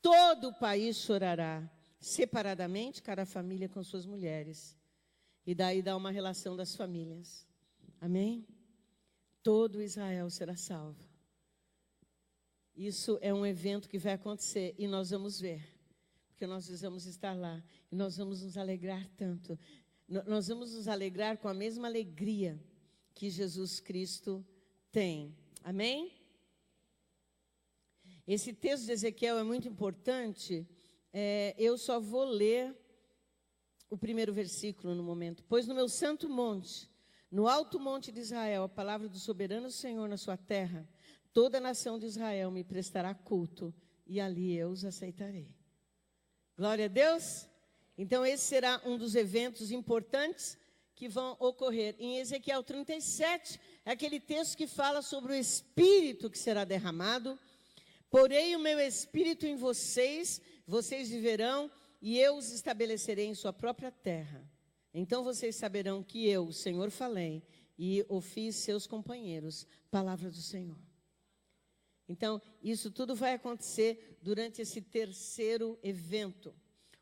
Todo o país chorará, separadamente, cada família com suas mulheres. E daí dá uma relação das famílias. Amém? Todo Israel será salvo. Isso é um evento que vai acontecer e nós vamos ver. Porque nós vamos estar lá e nós vamos nos alegrar tanto. Nós vamos nos alegrar com a mesma alegria que Jesus Cristo tem. Amém? Esse texto de Ezequiel é muito importante. Eu só vou ler o primeiro versículo no momento. Pois no meu santo monte, no alto monte de Israel, a palavra do soberano Senhor na sua terra, toda a nação de Israel me prestará culto, e ali eu os aceitarei. Glória a Deus. Então esse será um dos eventos importantes que vão ocorrer. Em Ezequiel 37, é aquele texto que fala sobre o Espírito que será derramado. Porei o meu Espírito em vocês, vocês viverão, e eu os estabelecerei em sua própria terra. Então vocês saberão que eu, o Senhor, falei, e o fiz seus companheiros. Palavra do Senhor. Então, isso tudo vai acontecer durante esse terceiro evento.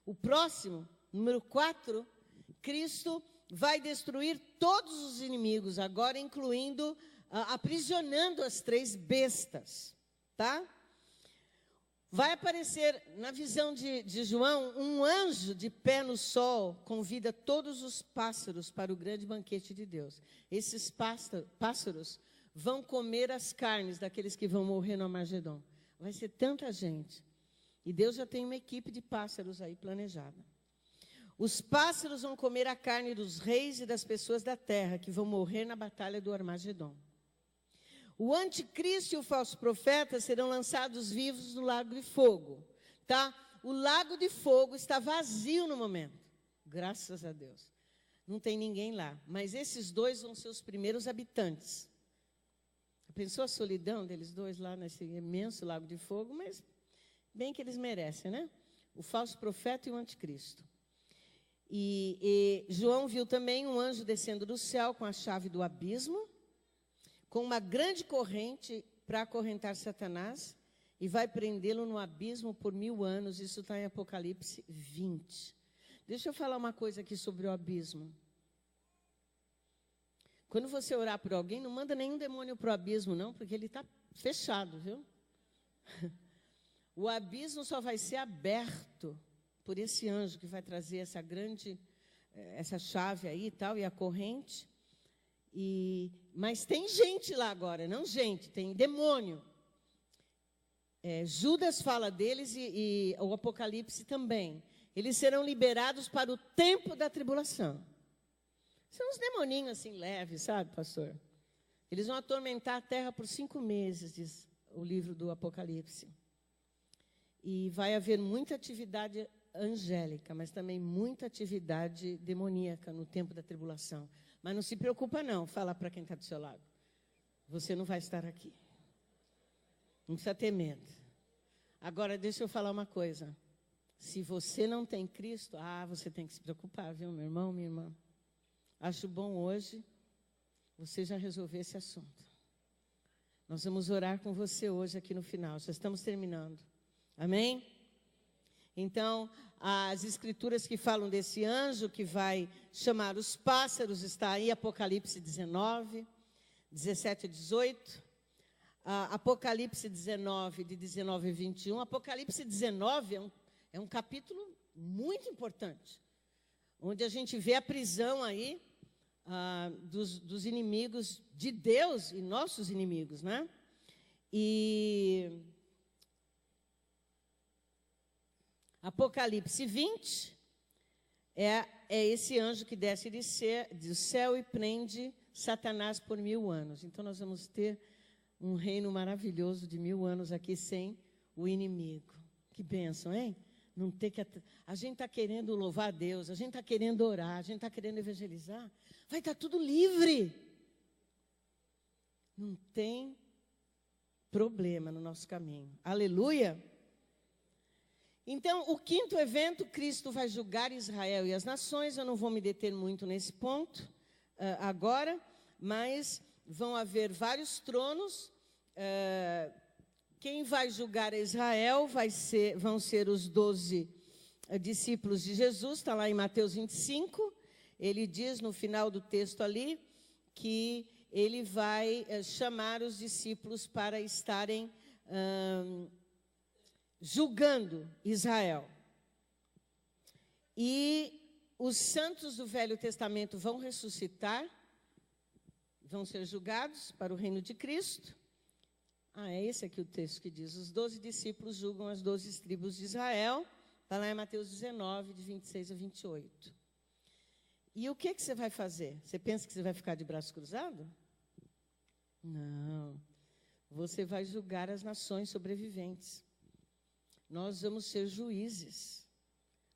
O próximo, número 4, Cristo vai destruir todos os inimigos, agora incluindo, aprisionando as 3 bestas, tá? Vai aparecer, na visão de João, um anjo de pé no sol, convida todos os pássaros para o grande banquete de Deus. Esses pássaros vão comer as carnes daqueles que vão morrer no Armagedon. Vai ser tanta gente. E Deus já tem uma equipe de pássaros aí planejada. Os pássaros vão comer a carne dos reis e das pessoas da terra, que vão morrer na batalha do Armagedon. O anticristo e o falso profeta serão lançados vivos no lago de fogo. Tá? O lago de fogo está vazio no momento. Graças a Deus. Não tem ninguém lá. Mas esses 2 vão ser os primeiros habitantes. Pensou a solidão deles 2 lá nesse imenso lago de fogo? Mas bem que eles merecem, né? O falso profeta e o anticristo. E João viu também um anjo descendo do céu com a chave do abismo, com uma grande corrente para acorrentar Satanás, e vai prendê-lo no abismo por 1000 anos. Isso está em Apocalipse 20. Deixa eu falar uma coisa aqui sobre o abismo. Quando você orar por alguém, não manda nenhum demônio para o abismo, não, porque ele está fechado, viu? O abismo só vai ser aberto por esse anjo que vai trazer essa chave aí e tal, e a corrente. Mas tem gente lá agora, não gente, tem demônio. Judas fala deles e o Apocalipse também. Eles serão liberados para o tempo da tribulação. São uns demoninhos assim leves, sabe, pastor? Eles vão atormentar a terra por 5 meses, diz o livro do Apocalipse. E vai haver muita atividade angélica, mas também muita atividade demoníaca no tempo da tribulação. Mas não se preocupa não, fala para quem está do seu lado. Você não vai estar aqui. Não precisa ter medo. Agora, deixa eu falar uma coisa. Se você não tem Cristo, você tem que se preocupar, viu, meu irmão, minha irmã? Acho bom hoje você já resolver esse assunto. Nós vamos orar com você hoje aqui no final. Já estamos terminando. Amém? Então, as escrituras que falam desse anjo que vai chamar os pássaros, está aí Apocalipse 19, 17 a 18. Apocalipse 19, de 19 a 21. Apocalipse 19 é um capítulo muito importante, onde a gente vê a prisão aí dos inimigos de Deus e nossos inimigos, né? E Apocalipse 20 é esse anjo que desce do céu e prende Satanás por 1000 anos. Então, nós vamos ter um reino maravilhoso de 1000 anos aqui sem o inimigo. Que bênção, hein? Não ter que... A gente está querendo louvar a Deus, a gente está querendo orar, a gente está querendo evangelizar. Vai estar tudo livre. Não tem problema no nosso caminho. Aleluia! Então, o 5º evento, Cristo vai julgar Israel e as nações. Eu não vou me deter muito nesse ponto agora, mas vão haver vários tronos. Quem vai julgar Israel vão ser os 12 discípulos de Jesus. Está lá em Mateus 25. Ele diz no final do texto ali que ele vai chamar os discípulos para estarem julgando Israel. E os santos do Velho Testamento vão ressuscitar, vão ser julgados para o reino de Cristo. É esse aqui o texto que diz: os 12 discípulos julgam as 12 tribos de Israel. Está lá em Mateus 19, de 26 a 28. E o que você vai fazer? Você pensa que você vai ficar de braço cruzado? Não. Você vai julgar as nações sobreviventes. Nós vamos ser juízes.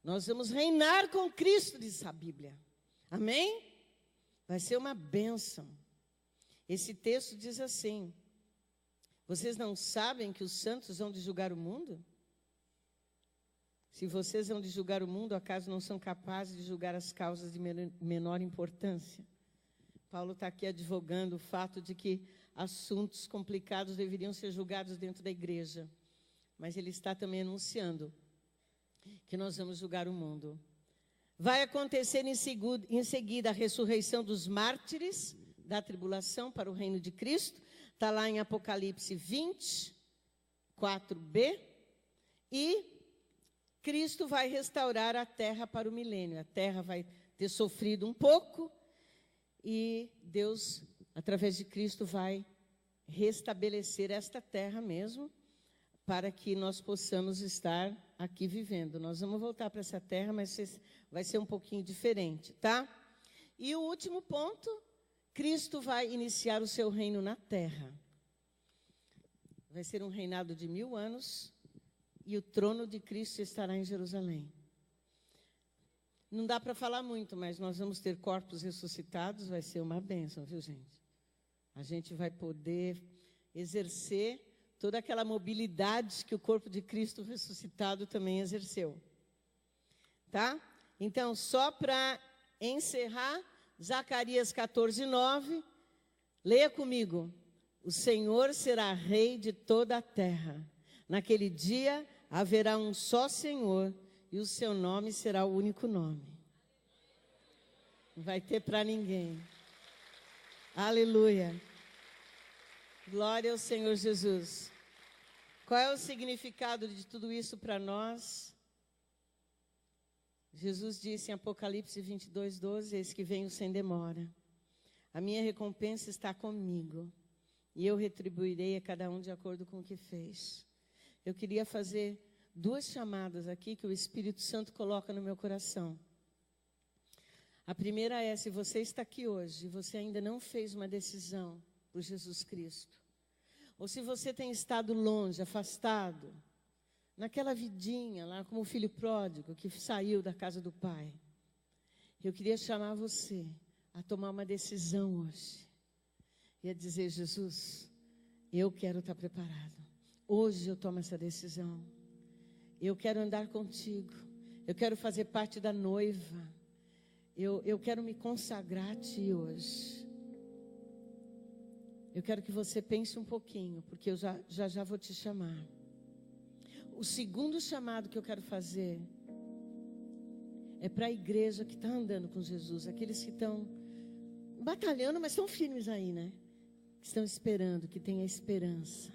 Nós vamos reinar com Cristo, diz a Bíblia. Amém? Vai ser uma bênção. Esse texto diz assim: vocês não sabem que os santos hão de julgar o mundo? Se vocês hão de julgar o mundo, acaso não são capazes de julgar as causas de menor importância? Paulo está aqui advogando o fato de que assuntos complicados deveriam ser julgados dentro da igreja. Mas ele está também anunciando que nós vamos julgar o mundo. Vai acontecer em seguida a ressurreição dos mártires da tribulação para o reino de Cristo. Está lá em Apocalipse 20, 4b. E Cristo vai restaurar a terra para o milênio. A terra vai ter sofrido um pouco e Deus, através de Cristo, vai restabelecer esta terra mesmo, para que nós possamos estar aqui vivendo. Nós vamos voltar para essa terra, mas vai ser um pouquinho diferente, tá? E o último ponto, Cristo vai iniciar o seu reino na terra. Vai ser um reinado de 1000 anos e o trono de Cristo estará em Jerusalém. Não dá para falar muito, mas nós vamos ter corpos ressuscitados, vai ser uma bênção, viu, gente? A gente vai poder exercer toda aquela mobilidade que o corpo de Cristo ressuscitado também exerceu. Tá? Então, só para encerrar, Zacarias 14:9, leia comigo. O Senhor será rei de toda a terra. Naquele dia haverá um só Senhor e o seu nome será o único nome. Não vai ter para ninguém. Aleluia. Glória ao Senhor Jesus. Qual é o significado de tudo isso para nós? Jesus disse em Apocalipse 22:12, eis que venho sem demora. A minha recompensa está comigo, e eu retribuirei a cada um de acordo com o que fez. Eu queria fazer 2 chamadas aqui que o Espírito Santo coloca no meu coração. A primeira é, se você está aqui hoje e você ainda não fez uma decisão por Jesus Cristo, ou se você tem estado longe, afastado, naquela vidinha lá como o filho pródigo que saiu da casa do pai, eu queria chamar você a tomar uma decisão hoje e a dizer: Jesus, eu quero estar preparado. Hoje eu tomo essa decisão. Eu quero andar contigo. Eu quero fazer parte da noiva. Eu quero me consagrar a ti hoje. Eu quero que você pense um pouquinho, porque eu já vou te chamar. O segundo chamado que eu quero fazer é para a igreja que está andando com Jesus, aqueles que estão batalhando, mas estão firmes aí, né? Que estão esperando, que têm a esperança.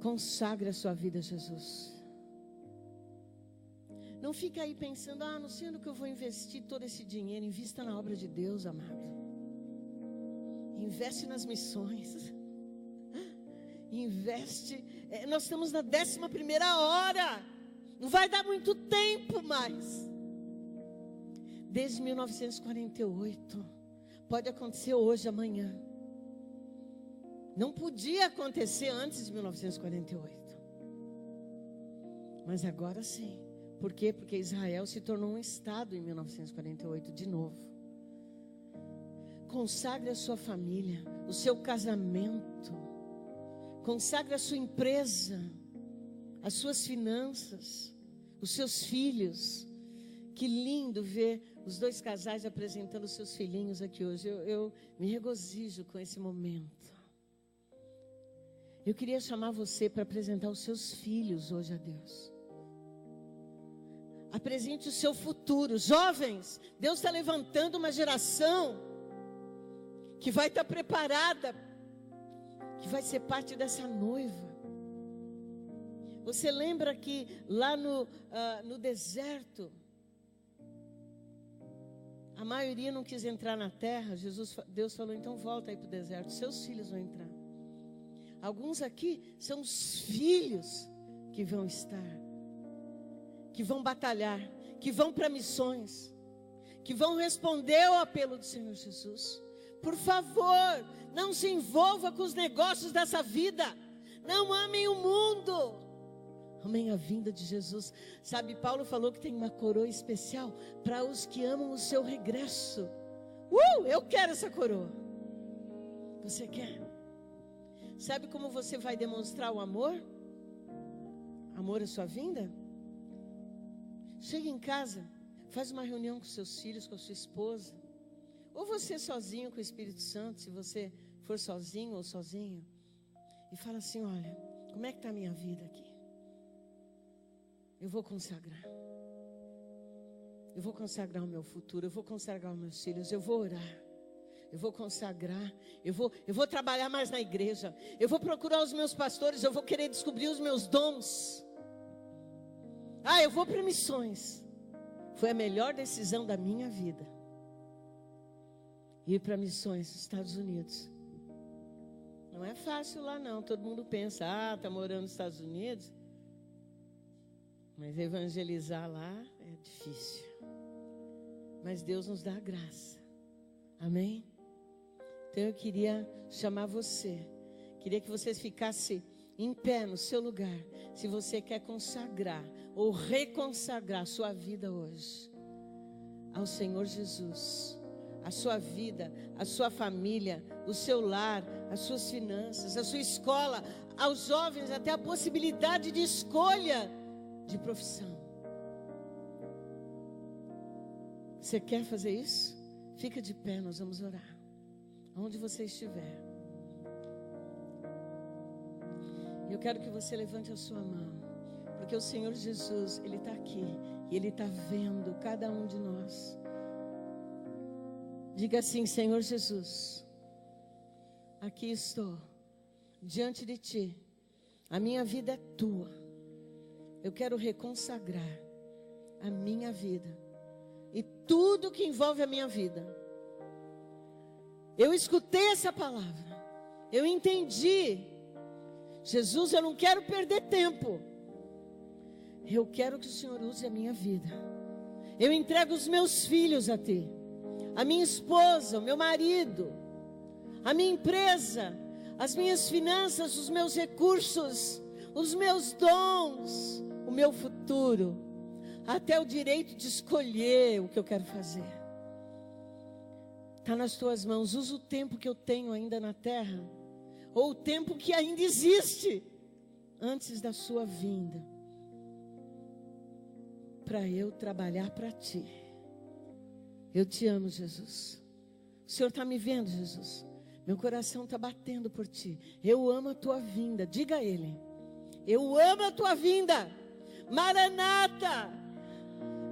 Consagre a sua vida a Jesus. Não fica aí pensando, não sei onde que eu vou investir todo esse dinheiro. Invista na obra de Deus, amado. Investe nas missões. Investe. Nós estamos na 11ª hora. Não vai dar muito tempo mais. Desde 1948. Pode acontecer hoje, amanhã. Não podia acontecer antes de 1948. Mas agora sim. Por quê? Porque Israel se tornou um estado em 1948 de novo. Consagre a sua família, o seu casamento. Consagre a sua empresa, as suas finanças, os seus filhos. Que lindo ver os 2 casais apresentando os seus filhinhos aqui hoje. Eu me regozijo com esse momento. Eu queria chamar você para apresentar os seus filhos hoje a Deus. Apresente o seu futuro. Jovens, Deus está levantando uma geração que vai estar preparada, que vai ser parte dessa noiva. Você lembra que lá no deserto, a maioria não quis entrar na terra. Deus falou, então volta aí para o deserto, seus filhos vão entrar. Alguns aqui são os filhos que vão estar, que vão batalhar, que vão para missões, que vão responder ao apelo do Senhor Jesus. Por favor, não se envolva com os negócios dessa vida. Não amem o mundo. Amém a vinda de Jesus. Sabe, Paulo falou que tem uma coroa especial para os que amam o seu regresso. Eu quero essa coroa. Você quer? Sabe como você vai demonstrar o amor? Amor à sua vinda? Chega em casa, faz uma reunião com seus filhos, com a sua esposa. Ou você sozinho com o Espírito Santo, se você for sozinho ou sozinho. E fala assim, olha, como é que está a minha vida aqui? Eu vou consagrar. Eu vou consagrar o meu futuro, eu vou consagrar os meus filhos, eu vou orar. Eu vou consagrar, eu vou trabalhar mais na igreja, eu vou procurar os meus pastores, eu vou querer descobrir os meus dons. Eu vou para missões. Foi a melhor decisão da minha vida. Ir para missões nos Estados Unidos. Não é fácil lá não, todo mundo pensa, está morando nos Estados Unidos. Mas evangelizar lá é difícil. Mas Deus nos dá a graça. Amém? Então eu queria chamar você. Queria que você ficasse em pé no seu lugar. Se você quer consagrar ou reconsagrar sua vida hoje ao Senhor Jesus. A sua vida, a sua família, o seu lar, as suas finanças, a sua escola, aos jovens, até a possibilidade de escolha de profissão. Você quer fazer isso? Fica de pé, nós vamos orar. Onde você estiver. Eu quero que você levante a sua mão. Porque o Senhor Jesus, Ele está aqui. E Ele está vendo cada um de nós. Diga assim: Senhor Jesus, aqui estou, diante de Ti. A minha vida é Tua. Eu quero reconsagrar a minha vida. E tudo que envolve a minha vida. Eu escutei essa palavra. Eu entendi. Jesus, eu não quero perder tempo. Eu quero que o Senhor use a minha vida. Eu entrego os meus filhos a Ti. A minha esposa, o meu marido. A minha empresa. As minhas finanças, os meus recursos. Os meus dons. O meu futuro. Até o direito de escolher o que eu quero fazer. Está nas Tuas mãos. Usa o tempo que eu tenho ainda na terra. Ou o tempo que ainda existe. Antes da Sua vinda. Para eu trabalhar para Ti. Eu Te amo, Jesus. O Senhor está me vendo, Jesus. Meu coração está batendo por Ti. Eu amo a Tua vinda. Diga a Ele. Eu amo a Tua vinda. Maranata.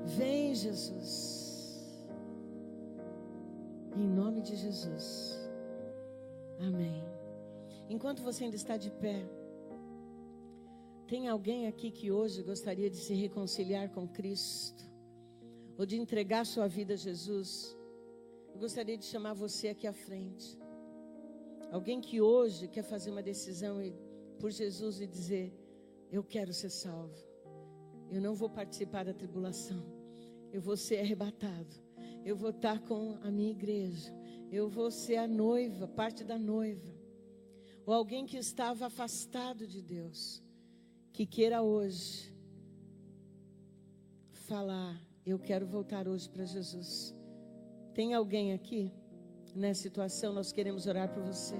Vem, Jesus. Em nome de Jesus. Amém. Enquanto você ainda está de pé, tem alguém aqui que hoje gostaria de se reconciliar com Cristo? Ou de entregar sua vida a Jesus? Eu gostaria de chamar você aqui à frente. Alguém que hoje quer fazer uma decisão por Jesus e dizer: eu quero ser salvo. Eu não vou participar da tribulação. Eu vou ser arrebatado. Eu vou estar com a minha igreja. Eu vou ser a noiva, parte da noiva. Ou alguém que estava afastado de Deus, que queira hoje falar: eu quero voltar hoje para Jesus. Tem alguém aqui nessa situação? Nós queremos orar por você.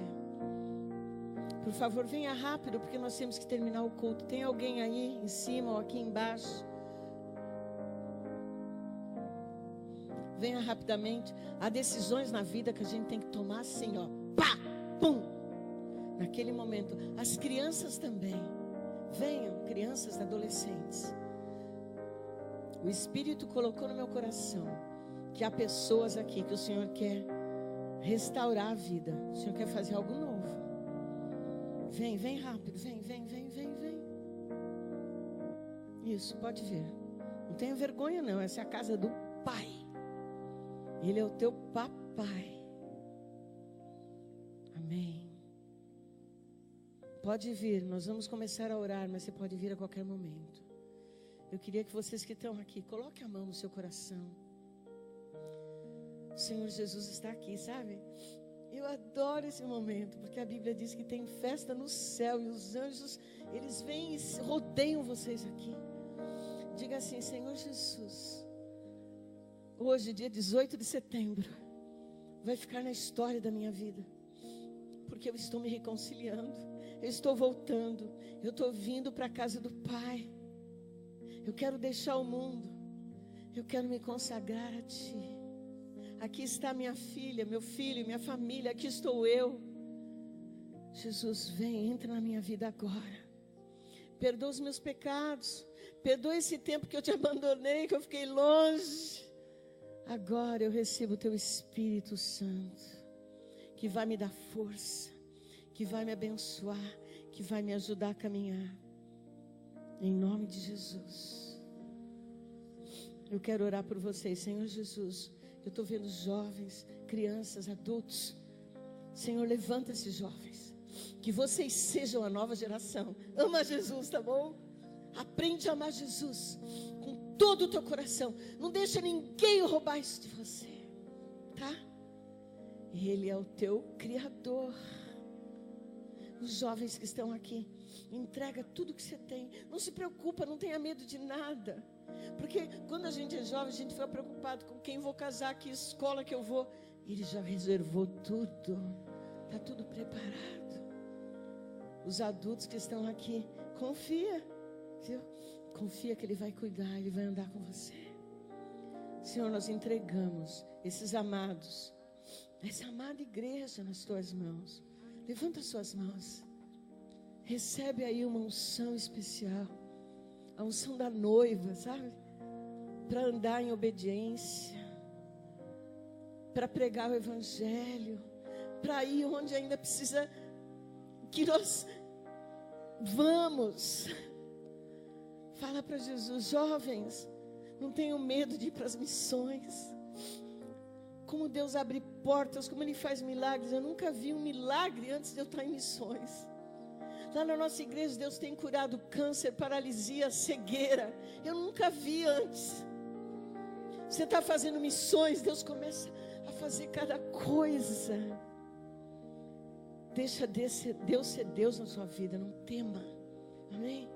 Por favor, venha rápido, porque nós temos que terminar o culto. Tem alguém aí em cima ou aqui embaixo? Venha rapidamente. Há decisões na vida que a gente tem que tomar assim, ó. Pá, pum. Naquele momento. As crianças também. Venham, crianças, adolescentes. O Espírito colocou no meu coração que há pessoas aqui que o Senhor quer restaurar a vida. O Senhor quer fazer algo novo. Vem, vem rápido. Vem, vem, vem, vem, vem. Isso, pode vir. Não tenha vergonha não, essa é a casa do Pai. Ele é o teu papai. Amém. Pode vir, nós vamos começar a orar, mas você pode vir a qualquer momento. Eu queria que vocês que estão aqui, coloquem a mão no seu coração. O Senhor Jesus está aqui, sabe? Eu adoro esse momento, porque a Bíblia diz que tem festa no céu e os anjos, eles vêm e rodeiam vocês aqui. Diga assim: Senhor Jesus, hoje, dia 18 de setembro, vai ficar na história da minha vida, porque eu estou me reconciliando, eu estou voltando, eu estou vindo para a casa do Pai. Eu quero deixar o mundo, eu quero me consagrar a Ti. Aqui está minha filha, meu filho, minha família, aqui estou eu. Jesus, vem, entra na minha vida agora. Perdoa os meus pecados, perdoa esse tempo que eu Te abandonei, que eu fiquei longe. Agora eu recebo o teu Espírito Santo, que vai me dar força, que vai me abençoar, que vai me ajudar a caminhar. Em nome de Jesus. Eu quero orar por vocês, Senhor Jesus. Eu estou vendo jovens, crianças, adultos. Senhor, levanta esses jovens. Que vocês sejam a nova geração. Ama Jesus, tá bom? Aprende a amar Jesus com todo o teu coração. Não deixa ninguém roubar isso de você, tá? Ele é o teu Criador. Os jovens que estão aqui, entrega tudo que você tem. Não se preocupa, não tenha medo de nada. Porque quando a gente é jovem, a gente fica preocupado com quem vou casar, que escola que eu vou. Ele já reservou tudo. Está tudo preparado. Os adultos que estão aqui, confia, viu? Confia que Ele vai cuidar, Ele vai andar com você. Senhor, nós entregamos esses amados, essa amada igreja nas tuas mãos. Levanta as suas mãos. Recebe aí uma unção especial. A unção da noiva, sabe? Para andar em obediência. Para pregar o Evangelho. Para ir onde ainda precisa que nós vamos. Fala para Jesus, jovens, não tenham medo de ir para as missões. Como Deus abre portas, como Ele faz milagres. Eu nunca vi um milagre antes de eu estar em missões. Lá na nossa igreja, Deus tem curado câncer, paralisia, cegueira. Eu nunca vi antes. Você está fazendo missões, Deus começa a fazer cada coisa. Deixa Deus ser Deus na sua vida, não tema. Amém?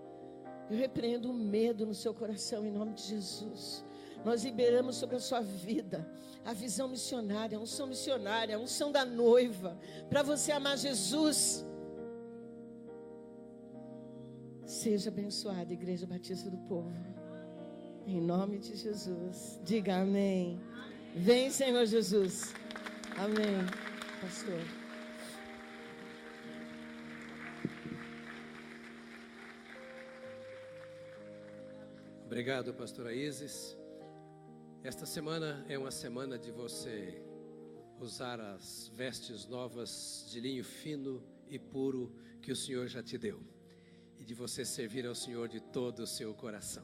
Eu repreendo o medo no seu coração em nome de Jesus. Nós liberamos sobre a sua vida a visão missionária, a unção da noiva, para você amar Jesus. Seja abençoada, Igreja Batista do Povo. Em nome de Jesus. Diga amém. Vem, Senhor Jesus. Amém, pastor. Obrigado, pastora Isis. Esta semana é uma semana de você usar as vestes novas de linho fino e puro que o Senhor já te deu. E de você servir ao Senhor de todo o seu coração.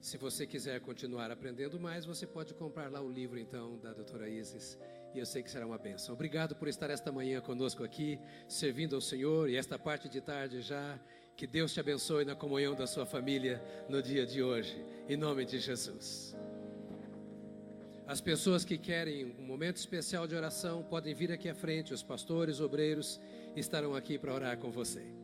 Se você quiser continuar aprendendo mais, você pode comprar lá o livro, então, da doutora Isis. E eu sei que será uma bênção. Obrigado por estar esta manhã conosco aqui, servindo ao Senhor. E esta parte de tarde já. Que Deus te abençoe na comunhão da sua família no dia de hoje. Em nome de Jesus. As pessoas que querem um momento especial de oração podem vir aqui à frente. Os pastores, obreiros estarão aqui para orar com você.